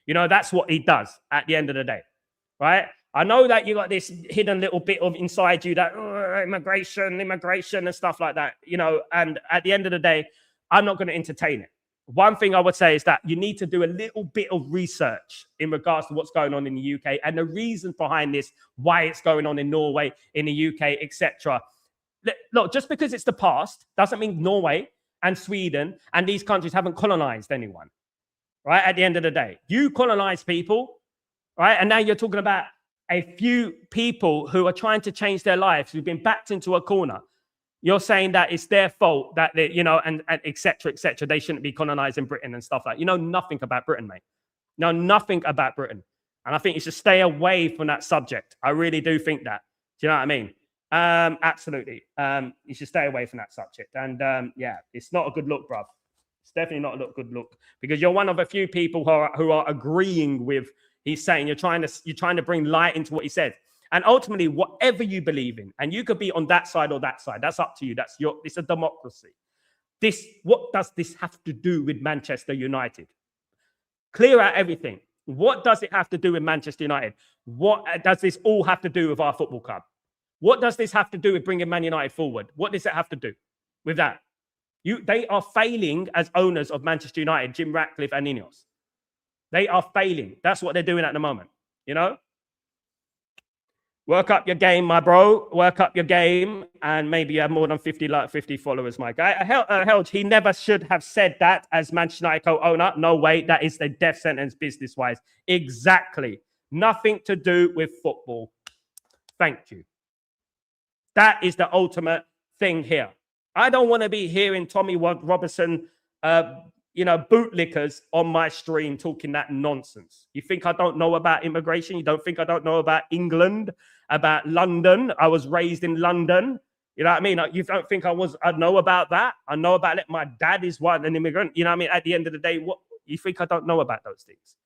You know, that's what he does at the end of the day, right? I know that you got this hidden little bit of inside you that immigration and stuff like that, you know, and at the end of the day, I'm not going to entertain it. One thing I would say is that you need to do a little bit of research in regards to what's going on in the UK and the reasons behind this, why it's going on in Norway, in the UK, etc. Look, just because it's the past doesn't mean Norway and Sweden and these countries haven't colonized anyone, right? At the end of the day, you colonize people, right? And now you're talking about a few people who are trying to change their lives, who've been backed into a corner. You're saying that it's their fault that they, you know, and et cetera, they shouldn't be colonizing Britain and stuff like that. You know nothing about Britain, mate. You know nothing about Britain. And I think you should stay away from that subject. I really do think that. Do you know what I mean? Absolutely. You should stay away from that subject. And yeah, it's not a good look, bruv. It's definitely not a good look because you're one of a few people who are agreeing with he's saying. You're trying to bring light into what he said. And ultimately, whatever you believe in, and you could be on that side or that side, that's up to you. It's a democracy. What does this have to do with Manchester United? Clear out everything. What does it have to do with Manchester United? What does this all have to do with our football club? What does this have to do with bringing Man United forward? What does it have to do with that? They are failing as owners of Manchester United, Jim Ratcliffe and Ineos. They are failing. That's what they're doing at the moment, you know? Work up your game, my bro. Work up your game, and maybe you have more than 50 followers, my guy. Helge, he never should have said that as Manchester United co-owner. No way. That is the death sentence business-wise. Exactly. Nothing to do with football. Thank you. That is the ultimate thing here. I don't want to be hearing Tommy Robertson, bootlickers on my stream talking that nonsense. You think I don't know about immigration? You don't think I don't know about England, about London? I was raised in London. You know what I mean? You don't think I know about that? I know about it. My dad is an immigrant. You know what I mean? At the end of the day, what you think I don't know about those things?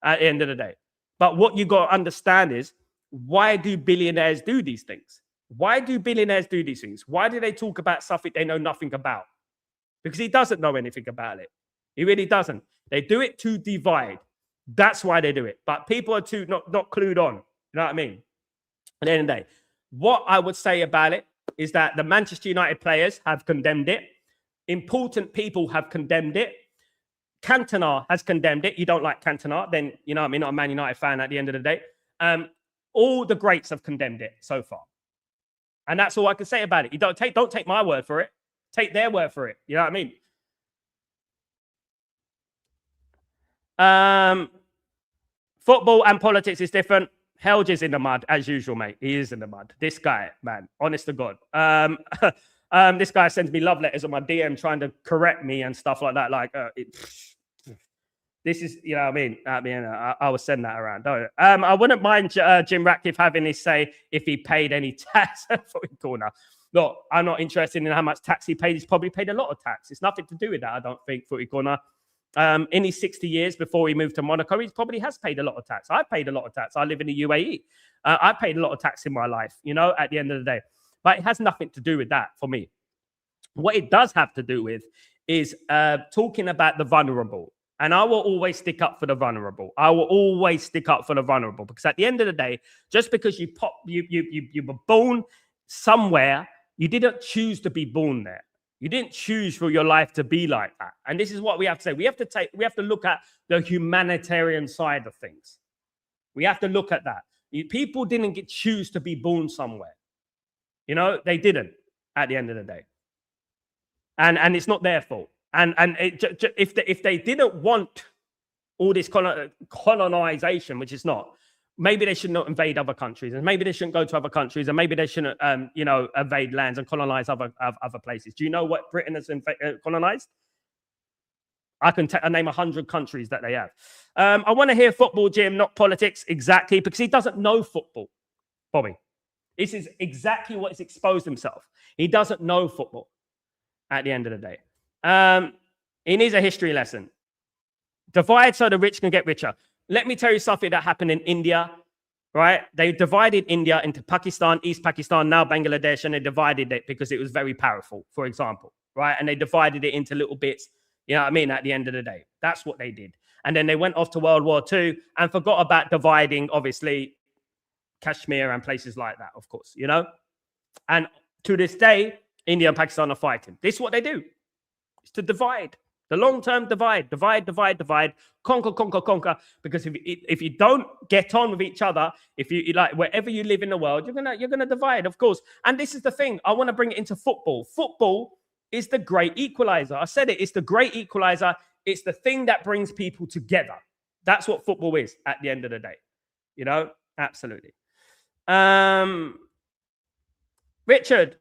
At the end of the day. But what you got to understand is, why do billionaires do these things? Why do billionaires do these things? Why do they talk about something they know nothing about? Because he doesn't know anything about it. He really doesn't. They do it to divide. That's why they do it. But people are too not clued on. You know what I mean? At the end of the day, what I would say about it is that the Manchester United players have condemned it. Important people have condemned it. Cantona has condemned it. You don't like Cantona, then, you know what I mean, not a Man United fan at the end of the day. All the greats have condemned it so far. And that's all I can say about it. You don't take my word for it. Take their word for it. You know what I mean? Football and politics is different. Helge is in the mud, as usual, mate. He is in the mud. This guy, man, honest to God. This guy sends me love letters on my DM trying to correct me and stuff like that. Like, this is, you know what I mean? I will send that around. Don't I wouldn't mind Jim Ratcliffe having his say if he paid any tax for the corner. Look, I'm not interested in how much tax he paid. He's probably paid a lot of tax. It's nothing to do with that, I don't think, Footy Corner. In his 60 years before he moved to Monaco, he probably has paid a lot of tax. I paid a lot of tax. I live in the UAE. I paid a lot of tax in my life, you know, at the end of the day. But it has nothing to do with that for me. What it does have to do with is talking about the vulnerable. And I will always stick up for the vulnerable. I will always stick up for the vulnerable, because at the end of the day, just because you were born somewhere, you didn't choose to be born there. You didn't choose for your life to be like that. And this is what we have to say. We have to look at the humanitarian side of things. We have to look at that. People didn't choose to be born somewhere. You know, they at the end of the day. And it's not their fault. And if they didn't want all this colonization, which is not, maybe they should not invade other countries, and maybe they shouldn't go to other countries, and maybe they shouldn't, invade lands and colonize other places. Do you know what Britain has colonized? I can name 100 countries that they have. I want to hear football, Jim, not politics. Exactly, because he doesn't know football, Bobby. This is exactly what he's exposed himself. He doesn't know football at the end of the day. He needs a history lesson. Divide so the rich can get richer. Let me tell you something that happened in India, right? They divided India into Pakistan, East Pakistan, now Bangladesh, and they divided it because it was very powerful, for example, right? And they divided it into little bits, you know what I mean, at the end of the day. That's what they did. And then they went off to World War II and forgot about dividing, obviously, Kashmir and places like that, of course, you know? And to this day, India and Pakistan are fighting. This is what they do. It's to divide. The long-term divide, conquer. Because if you don't get on with each other, if you like wherever you live in the world, you're gonna divide, of course. And this is the thing. I want to bring it into football. Football is the great equalizer. I said it. It's the great equalizer. It's the thing that brings people together. That's what football is at the end of the day. You know, absolutely. Richard,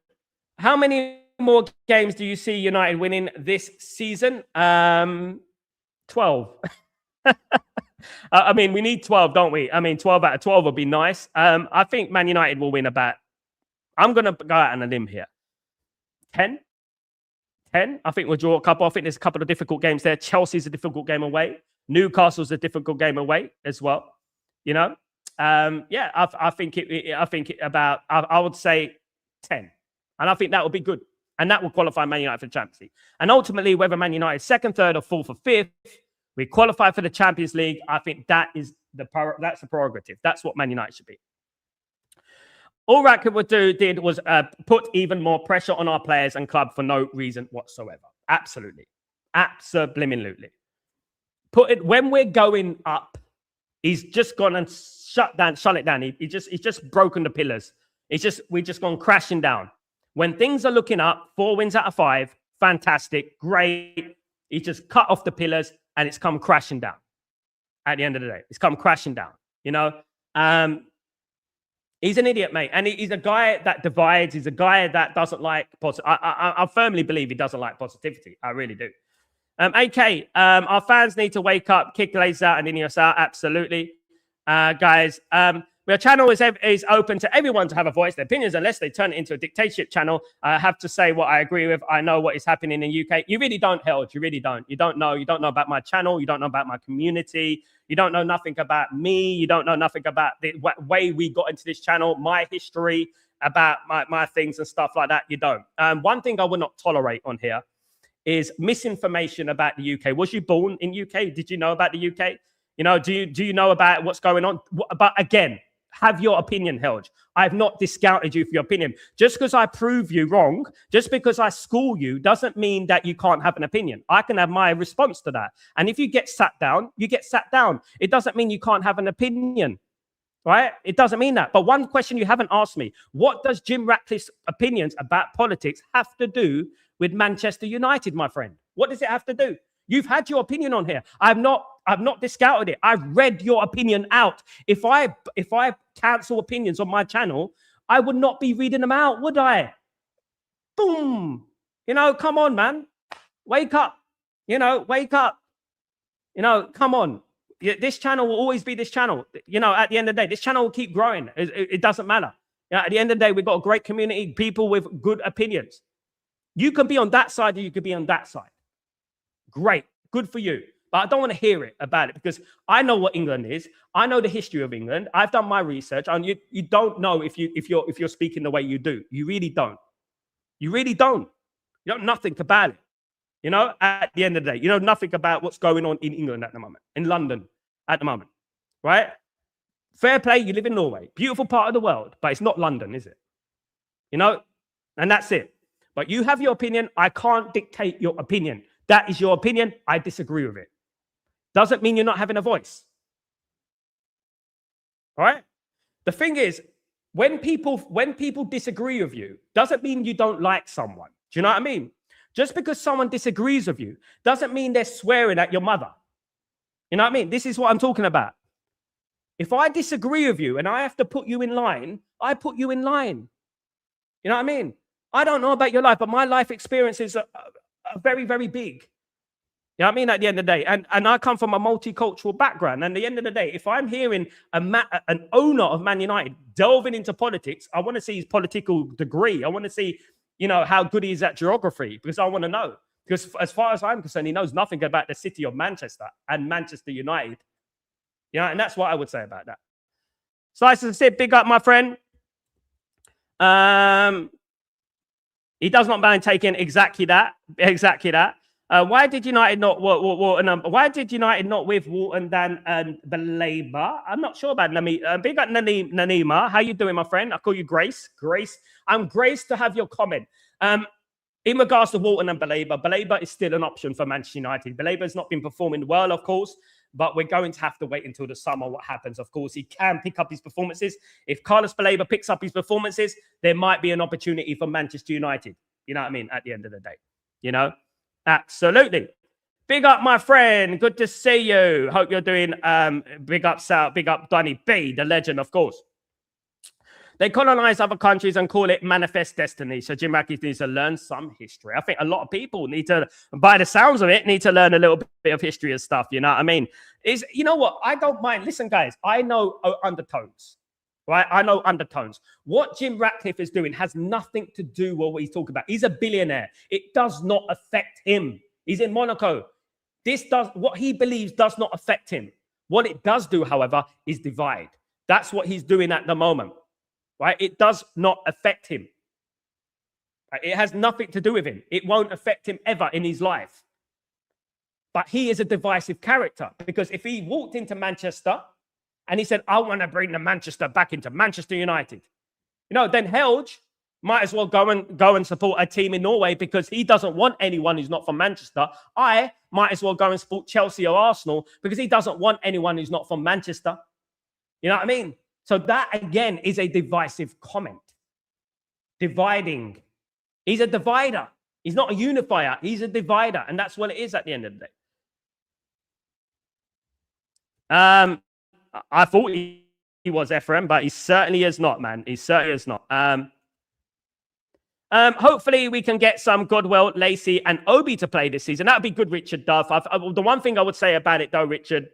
how many more games do you see United winning this season? 12. I mean, we need 12, don't we? I mean, 12 out of 12 would be nice. I think Man United will win about, I'm going to go out on a limb here. 10? I think we'll draw a couple. I think there's a couple of difficult games there. Chelsea's a difficult game away. Newcastle's a difficult game away as well. You know? Yeah, I would say 10. And I think that would be good. And that will qualify Man United for the Champions League. And ultimately, whether Man United second, third, or fourth, or fifth, we qualify for the Champions League. I think that's the prerogative. That's what Man United should be. All Ratcliffe did was put even more pressure on our players and club for no reason whatsoever. Absolutely. Absolutely. Put it when we're going up, he's just gone and shut it down. He's just broken the pillars. We're just gone crashing down. When things are looking up, 4 wins out of 5, fantastic, great. He's just cut off the pillars and it's come crashing down. At the end of the day, it's come crashing down. You know, he's an idiot, mate, and he's a guy that divides. He's a guy that doesn't like positive. I firmly believe he doesn't like positivity. I really do. AK, our fans need to wake up, kick Glazers out and Ineos out. Absolutely, guys. The channel is open to everyone to have a voice, their opinions, unless they turn it into a dictatorship channel. I have to say what I agree with. I know what is happening in the UK. You really don't, Held. You really don't. You don't know. You don't know about my channel. You don't know about my community. You don't know nothing about me. You don't know nothing about the way we got into this channel, my history, about my things and stuff like that. You don't. One thing I will not tolerate on here is misinformation about the UK. Was you born in UK? Did you know about the UK? You know, do you know about what's going on? But again, have your opinion, Helge. I have not discounted you for your opinion. Just because I prove you wrong, just because I school you, doesn't mean that you can't have an opinion. I can have my response to that. And if you get sat down, you get sat down. It doesn't mean you can't have an opinion, right? It doesn't mean that. But one question you haven't asked me, what does Jim Ratcliffe's opinions about politics have to do with Manchester United, my friend? What does it have to do? You've had your opinion on here. I've not discounted it. I've read your opinion out. If I cancel opinions on my channel, I would not be reading them out, would I? Boom. You know, come on, man. Wake up. You know, wake up. You know, come on. This channel will always be this channel. You know, at the end of the day, this channel will keep growing. It doesn't matter. You know, at the end of the day, we've got a great community, people with good opinions. You can be on that side or you could be on that side. Great. Good for you. But I don't want to hear it about it because I know what England is. I know the history of England. I've done my research, and you don't know if you're speaking the way you do. You really don't. You really don't. You know nothing about it. You know, at the end of the day, you know nothing about what's going on in England at the moment, in London at the moment, right? Fair play. You live in Norway, beautiful part of the world, but it's not London, is it? You know, and that's it. But you have your opinion. I can't dictate your opinion. That is your opinion. I disagree with it. Doesn't mean you're not having a voice. All right? The thing is, when people disagree with you, doesn't mean you don't like someone. Do you know what I mean? Just because someone disagrees with you doesn't mean they're swearing at your mother. You know what I mean? This is what I'm talking about. If I disagree with you and I have to put you in line, I put you in line. You know what I mean? I don't know about your life, but my life experiences are very, very big. You know what I mean? At the end of the day, and I come from a multicultural background. And at the end of the day, if I'm hearing an owner of Man United delving into politics, I want to see his political degree. I want to see, how good he is at geography, because I want to know. Because as far as I'm concerned, he knows nothing about the city of Manchester and Manchester United. And that's what I would say about that. So as I said, big up, my friend. He does not mind taking exactly that. Why did United not Why did United not with Walton Dan and Belabor? I'm not sure about Nami. Big up Nanima. How you doing, my friend? I call you Grace. Grace. I'm Grace to have your comment. In regards to Walton and Belabor is still an option for Manchester United. Belabor has not been performing well, of course, but we're going to have to wait until the summer what happens. Of course, he can pick up his performances. If Carlos Belabor picks up his performances, there might be an opportunity for Manchester United. You know what I mean? At the end of the day, absolutely. Big up, my friend. Good to see you. Hope you're doing. Big up, Sal. Big up, Donny B, the legend, of course. They colonize other countries and call it manifest destiny. So Jim Ratcliffe needs to learn some history. I think a lot of people need to, by the sounds of it, need to learn a little bit of history and stuff. You know what I mean? You know what? I don't mind. Listen, guys, I know undertones, right? I know undertones. What Jim Ratcliffe is doing has nothing to do with what he's talking about. He's a billionaire. It does not affect him. He's in Monaco. What he believes does not affect him. What it does do, however, is divide. That's what he's doing at the moment. Right? It does not affect him. Right? It has nothing to do with him. It won't affect him ever in his life. But he is a divisive character, because if he walked into Manchester and he said, I want to bring the Manchester back into Manchester United, then Helge might as well go and support a team in Norway, because he doesn't want anyone who's not from Manchester. I might as well go and support Chelsea or Arsenal, because he doesn't want anyone who's not from Manchester. You know what I mean? So that, again, is a divisive comment. Dividing. He's a divider. He's not a unifier. He's a divider. And that's what it is at the end of the day. I thought he was Ephraim, but he certainly is not, man. He certainly is not. Hopefully we can get some Godwell, Lacey, and Obi to play this season. That would be good, Richard Duff. The one thing I would say about it, though, Richard,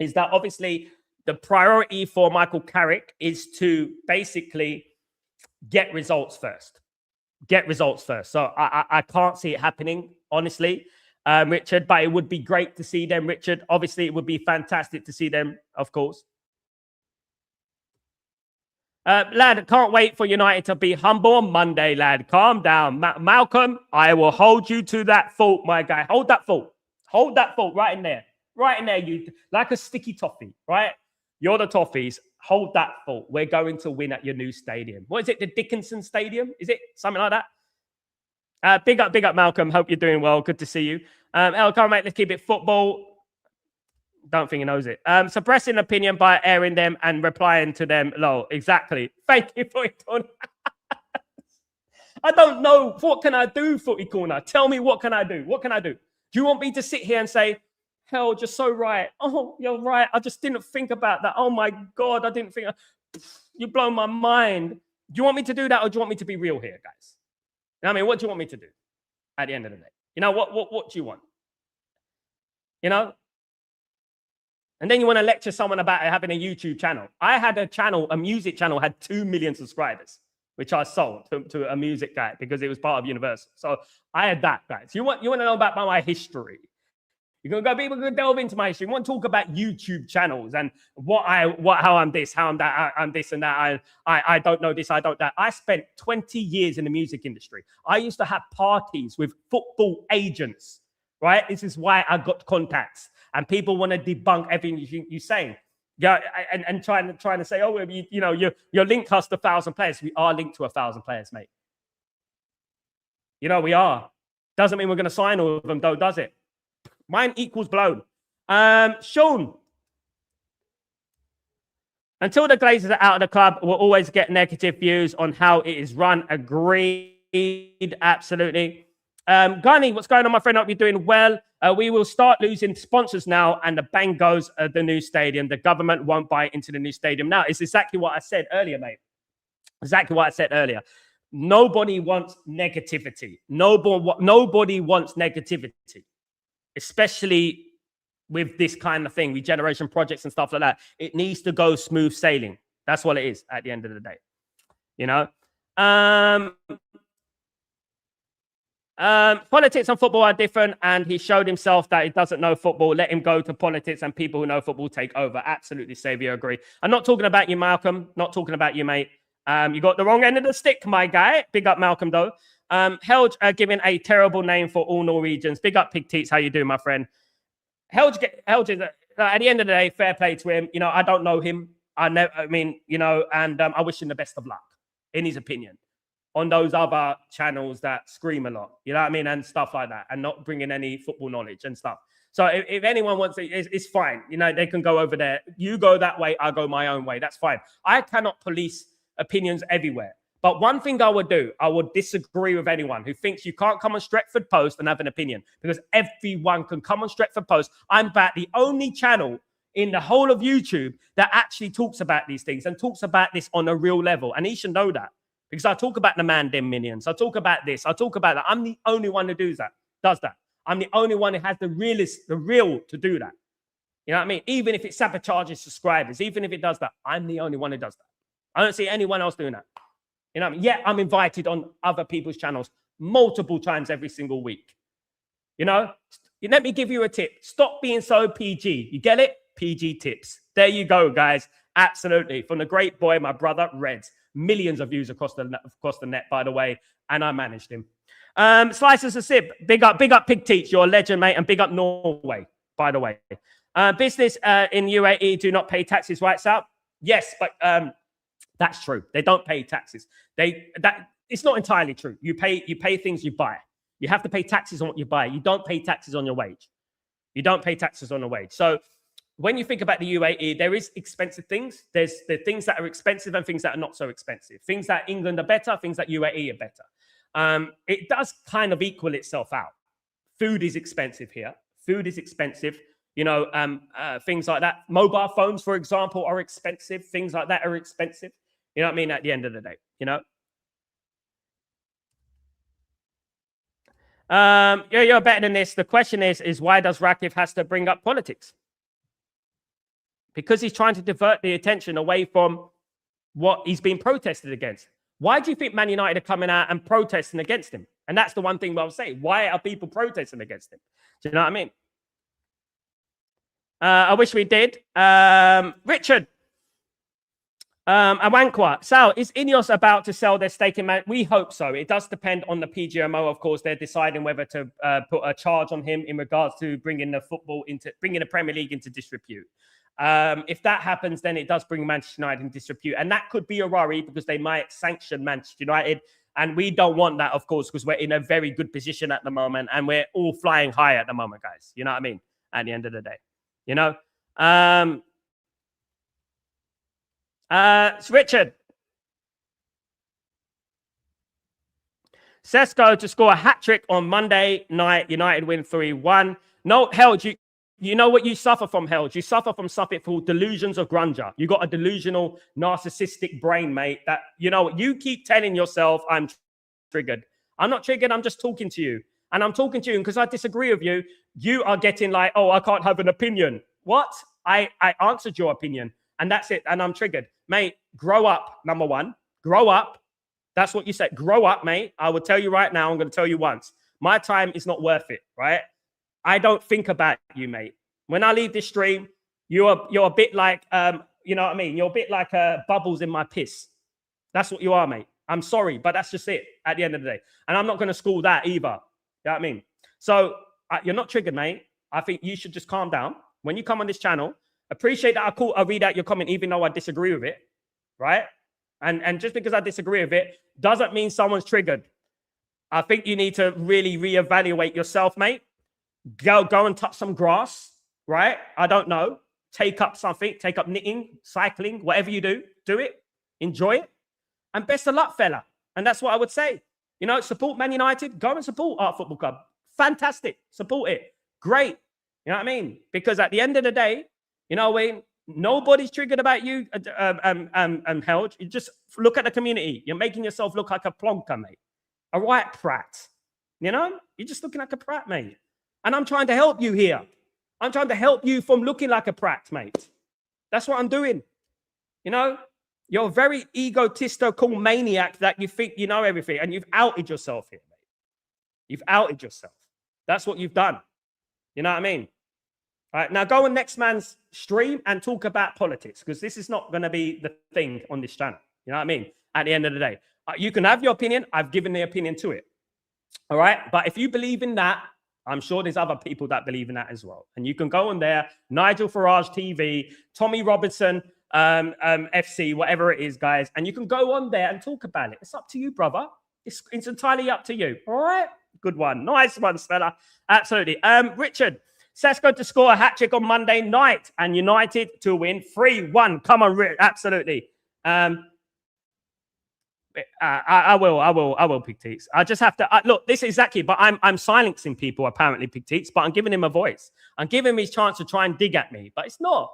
is that obviously the priority for Michael Carrick is to basically get results first. Get results first. So I can't see it happening, honestly, Richard, but it would be great to see them, Richard. Obviously, it would be fantastic to see them, of course. Lad, can't wait for United to be humble on Monday, lad. Calm down. Malcolm, I will hold you to that thought, my guy. Hold that thought. Hold that thought right in there. Right in there, you like a sticky toffee, right? You're the Toffees. Hold that thought. We're going to win at your new stadium. What is it? The Dickinson Stadium? Is it something like that? Big up, Malcolm. Hope you're doing well. Good to see you. Come mate, let's keep it football. Don't think he knows it. Suppressing opinion by airing them and replying to them. Lol. Exactly. Thank you for it. I don't know. What can I do, Footy Corner? Tell me, what can I do? What can I do? Do you want me to sit here and say, hell, you're so right. Oh, you're right. I just didn't think about that. Oh, my God. I didn't think. You blow my mind. Do you want me to do that, or do you want me to be real here, guys? I mean, what do you want me to do at the end of the day? What do you want? And then you want to lecture someone about having a YouTube channel. I had a music channel, had 2 million subscribers, which I sold to a music guy because it was part of Universal. So I had that, guys. You want to know about my history? You're gonna go, people can delve into my history. You want to talk about YouTube channels and how I'm this, how I'm that, I'm this and that. I don't know this, I don't that. I spent 20 years in the music industry. I used to have parties with football agents, right? This is why I got contacts. And people want to debunk everything you're saying. Yeah, and trying to say, oh, you're linked us to 1,000 players. We are linked to 1,000 players, mate. We are. Doesn't mean we're going to sign all of them, though, does it? Mine equals blown. Sean. Until the Glazers are out of the club, we'll always get negative views on how it is run. Agreed. Absolutely. Gunny, what's going on, my friend? Hope you're doing well. We will start losing sponsors now, and the bang goes at the new stadium. The government won't buy into the new stadium. Now, it's exactly what I said earlier, mate. Exactly what I said earlier. Nobody wants negativity. Nobody wants negativity. especially with this kind of thing, regeneration projects and stuff like that. It needs to go smooth sailing. That's what it is at the end of the day. You know, politics and football are different, and he showed himself that he doesn't know football. Let him go to politics, and people who know football take over. Absolutely, Xavier, agree. I'm not talking about you, Malcolm. Not talking about you, mate. You got the wrong end of the stick, my guy. Big up, Malcolm, though. Helge giving a terrible name for all Norwegians. Big up, Pig Teats. How you doing, my friend? Helge is at the end of the day, fair play to him. You know, I don't know him. I mean, you know, and I wish him the best of luck in his opinion on those other channels that scream a lot, you know what I mean, and stuff like that, and not bringing any football knowledge and stuff. So if anyone wants it, it's fine. You know, they can go over there. You go that way, I go my own way. That's fine. I cannot police opinions everywhere. But one thing I would do, I would disagree with anyone who thinks you can't come on Stretford Post and have an opinion, because everyone can come on Stretford Post. I'm about the only channel in the whole of YouTube that actually talks about these things and talks about this on a real level. And he should know that, because I talk about the man dem minions. I talk about this. I talk about that. I'm the only one who does that. I'm the only one who has the real to do that. You know what I mean? Even if it sabotages subscribers, even if it does that, I'm the only one who does that. I don't see anyone else doing that. You know what I mean? Yeah, I'm invited on other people's channels multiple times every single week. You know, let me give you a tip. Stop being so PG. You get it? PG tips. There you go, guys. Absolutely. From the great boy, my brother, Reds. Millions of views across the net, by the way. And I managed him. Slices of Sib. Big up, Pig Teach. You're a legend, mate. And big up Norway, by the way. Business in UAE do not pay taxes, right, Sal? Yes, but that's true. They don't pay taxes. It's not entirely true. You pay things you buy. You have to pay taxes on what you buy. You don't pay taxes on your wage. You don't pay taxes on the wage. So when you think about the UAE, there is expensive things. There's the things that are expensive and things that are not so expensive. Things that England are better, things that UAE are better. It does kind of equal itself out. Food is expensive here. Food is expensive. You know, things like that. Mobile phones, for example, are expensive. Things like that are expensive. You know what I mean? At the end of the day, you know. You're better than this. The question is why does Ratcliffe has to bring up politics? Because he's trying to divert the attention away from what he's been protested against. Why do you think Man United are coming out and protesting against him? And that's the one thing I'll say. Why are people protesting against him? Do you know what I mean? I wish we did. Richard. Awankwa. Sal, is Ineos about to sell their stake in Man? We hope so. It does depend on the PGMO, of course. They're deciding whether to put a charge on him in regards to bringing the Premier League into disrepute. If that happens, then it does bring Manchester United in disrepute. And that could be a worry because they might sanction Manchester United. And we don't want that, of course, because we're in a very good position at the moment. And we're all flying high at the moment, guys. You know what I mean? At the end of the day. You know? It's Richard. Sesko to score a hat-trick on Monday night. United win 3-1. No, Helge, you know what you suffer from, Helge? You suffer from something called delusions of grandeur. You got a delusional, narcissistic brain, mate, that, you know, you keep telling yourself, I'm triggered. I'm not triggered. I'm just talking to you. And I'm talking to you because I disagree with you. You are getting like, oh, I can't have an opinion. What? I answered your opinion. And that's it. And I'm triggered. Mate, grow up, number one. Grow up. That's what you said. Grow up, mate. I will tell you right now. I'm going to tell you once. My time is not worth it, right? I don't think about you, mate. When I leave this stream, you're a bit like, you know what I mean? You're a bit like bubbles in my piss. That's what you are, mate. I'm sorry, but that's just it at the end of the day. And I'm not going to school that either. You know what I mean? So you're not triggered, mate. I think you should just calm down. When you come on this channel, appreciate that I read out your comment, even though I disagree with it, right? And just because I disagree with it doesn't mean someone's triggered. I think you need to really reevaluate yourself, mate. Go and touch some grass, right? I don't know. Take up something. Take up knitting, cycling, whatever you do. Do it. Enjoy it. And best of luck, fella. And that's what I would say. You know, support Man United. Go and support our football club. Fantastic. Support it. Great. You know what I mean? Because at the end of the day, you know, when nobody's triggered about you, Helge, you just look at the community. You're making yourself look like a plonker, mate. A right prat. You know? You're just looking like a prat, mate. And I'm trying to help you here. I'm trying to help you from looking like a prat, mate. That's what I'm doing. You know, you're a very egotistical maniac that you think you know everything, and you've outed yourself here, mate. You've outed yourself. That's what you've done. You know what I mean? All right, now go on next man's stream and talk about politics, because this is not going to be the thing on this channel. You know what I mean? At the end of the day, you can have your opinion. I've given the opinion to it. All right. But if you believe in that, I'm sure there's other people that believe in that as well. And you can go on there, Nigel Farage TV, Tommy Robinson, FC, whatever it is, guys. And you can go on there and talk about it. It's up to you, brother. It's entirely up to you. All right. Good one. Nice one, fella. Absolutely. Richard. Sesko to score a hat-trick on Monday night and United to win 3-1. Come on, absolutely. I will pick Teats. I just have to look. This is exactly, but I'm silencing people apparently, pick Teats, but I'm giving him a voice. I'm giving him his chance to try and dig at me, but it's not.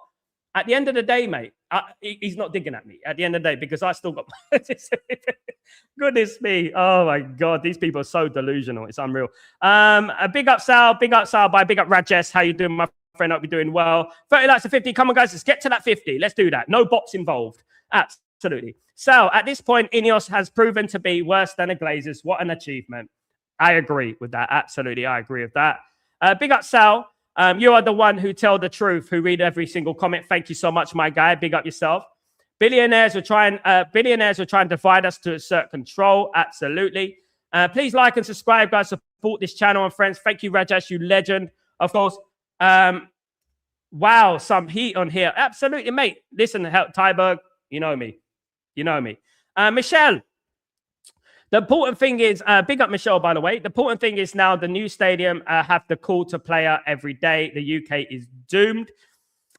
At the end of the day, mate, he's not digging at me. At the end of the day, because I still got. Goodness me! Oh my God, these people are so delusional. It's unreal. A big up Sal, big up Rajesh. How you doing, my friend? Hope you're doing well. 30 likes to 50. Come on, guys, let's get to that 50. Let's do that. No bots involved. Absolutely. Sal, at this point, Ineos has proven to be worse than the Glazers. What an achievement! I agree with that. Absolutely, I agree with that. Big up Sal. You are the one who tell the truth, who read every single comment. Thank you so much, my guy. Big up yourself. Billionaires will try and divide us to assert control. Absolutely. Please like and subscribe, guys. Support this channel and friends. Thank you, Rajesh, you legend. Of course. Wow, some heat on here. Absolutely, mate. Listen, Tyberg, you know me. You know me. Michelle. The important thing is, big up Michelle, by the way. The important thing is now the new stadium have the call to player every day. The UK is doomed.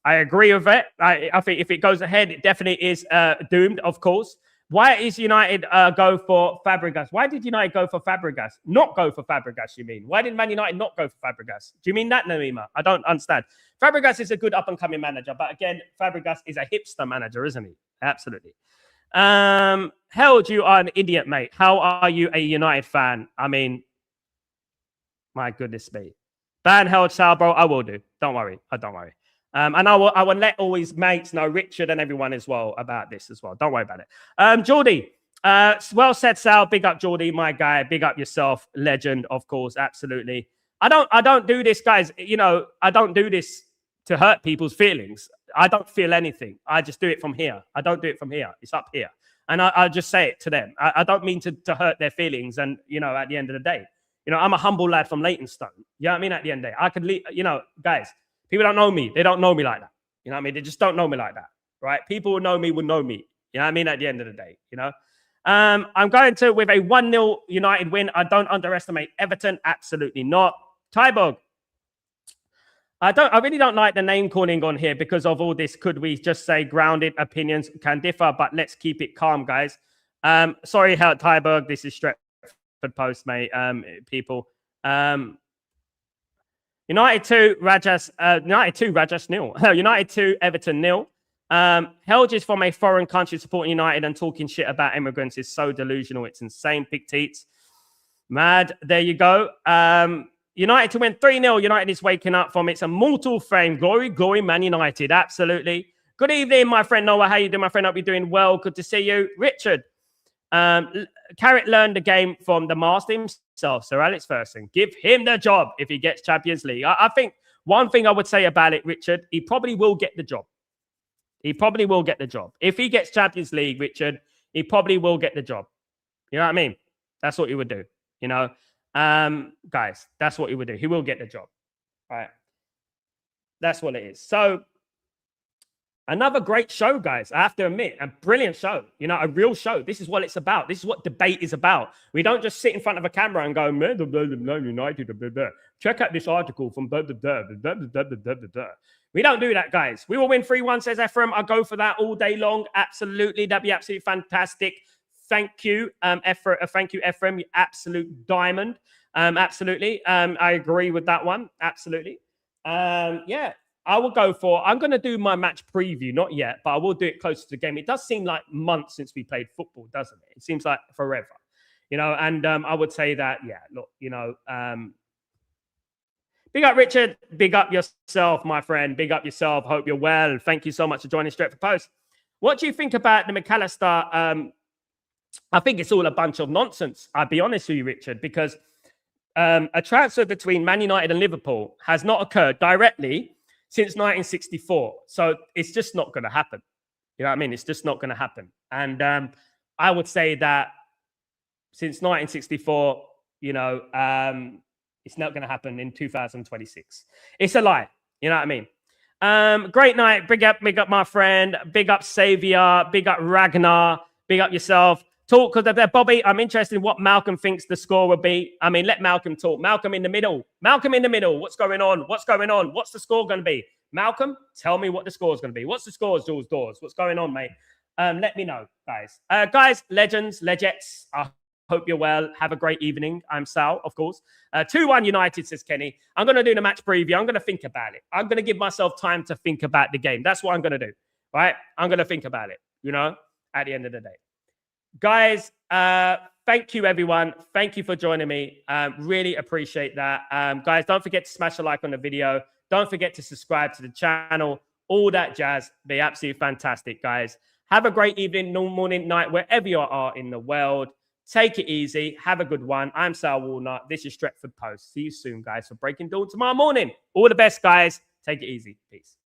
I agree with it. I think if it goes ahead, it definitely is doomed, of course. Why is United go for Fabregas? Why did United go for Fabregas? Not go for Fabregas, you mean? Why did Man United not go for Fabregas? Do you mean that, Naima? I don't understand. Fabregas is a good up-and-coming manager, but again, Fabregas is a hipster manager, isn't he? Absolutely. Held, you are an idiot, mate. How are you a United fan? I mean, my goodness me. Ban Held Sal, bro. I will do. Don't worry. Don't worry. And I will let all his mates know, Richard and everyone as well, about this as well. Don't worry about it. Geordie. Well said, Sal. Big up, Geordie, my guy. Big up yourself. Legend, of course. Absolutely. I don't do this, guys. You know, I don't do this to hurt people's feelings. I don't feel anything. I just do it from here. I don't do it from here. It's up here. And I just say it to them. I don't mean to hurt their feelings. And, you know, at the end of the day, you know, I'm a humble lad from Leytonstone. You know what I mean? At the end of the day, I could leave, you know, guys, people don't know me. They don't know me like that. You know what I mean? They just don't know me like that, right? People who know me would know me. You know what I mean? At the end of the day, you know? I'm going to with a 1-0 United win. I don't underestimate Everton. Absolutely not. Tybog. I really don't like the name calling on here because of all this. Could we just say grounded opinions can differ, but let's keep it calm, guys. Sorry, Tyberg. This is Stretford Post, mate. People. United 2, Rajas nil. United 2, Everton nil. Helges from a foreign country supporting United and talking shit about immigrants is so delusional. It's insane. Big teats. Mad. There you go. United to win 3-0. United is waking up from its immortal fame. Glory, glory, Man United. Absolutely. Good evening, my friend Noah. How you doing, my friend? Hope you're doing well. Good to see you. Richard. Carrot learned the game from the master himself, Sir Alex Ferguson. Give him the job if he gets Champions League. I think one thing I would say about it, Richard, he probably will get the job. He probably will get the job. If he gets Champions League, Richard, he probably will get the job. You know what I mean? That's what he would do, you know? Guys, that's what he would do. He will get the job. All right. That's what it is. So, another great show, guys. I have to admit, a brilliant show. You know, a real show. This is what it's about. This is what debate is about. We don't just sit in front of a camera and go, United, check out this article from We don't do that, guys. We will win 3-1, says Ephraim. I'll go for that all day long. Absolutely. That'd be absolutely fantastic. Thank you, Ephraim. Thank you, Ephraim. You absolute diamond. Absolutely. I agree with that one. Absolutely. Yeah. I will go for, I'm going to do my match preview, not yet, but I will do it closer to the game. It does seem like months since we played football, doesn't it? It seems like forever, you know, and I would say that, yeah, look, you know, Big up, Richard. Big up yourself, my friend. Big up yourself. Hope you're well. Thank you so much for joining Stretford Post. What do you think about the McAllister? I think it's all a bunch of nonsense. I'll be honest with you, Richard, because a transfer between Man United and Liverpool has not occurred directly since 1964. So it's just not going to happen. You know what I mean? It's just not going to happen. And I would say that since 1964, you know, it's not going to happen in 2026. It's a lie. You know what I mean? Great night. Big up my friend. Big up Xavier. Big up Ragnar. Big up yourself. Talk, because Bobby, I'm interested in what Malcolm thinks the score will be. I mean, let Malcolm talk. Malcolm in the middle. Malcolm in the middle. What's going on? What's going on? What's the score going to be? Malcolm, tell me what the score is going to be. What's the score, Jules Dawes? What's going on, mate? Let me know, guys. Guys, legends, legettes, I hope you're well. Have a great evening. I'm Sal, of course. 2-1 United, says Kenny. I'm going to do the match preview. I'm going to think about it. I'm going to give myself time to think about the game. That's what I'm going to do, right? I'm going to think about it, you know, at the end of the day. Guys, thank you, everyone. Thank you for joining me. Really appreciate that. Guys, don't forget to smash a like on the video. Don't forget to subscribe to the channel. All that jazz. Be absolutely fantastic, guys. Have a great evening, morning, night, wherever you are in the world. Take it easy. Have a good one. I'm Sal Warner. This is Stretford Post. See you soon, guys, for Breaking Dawn tomorrow morning. All the best, guys. Take it easy. Peace.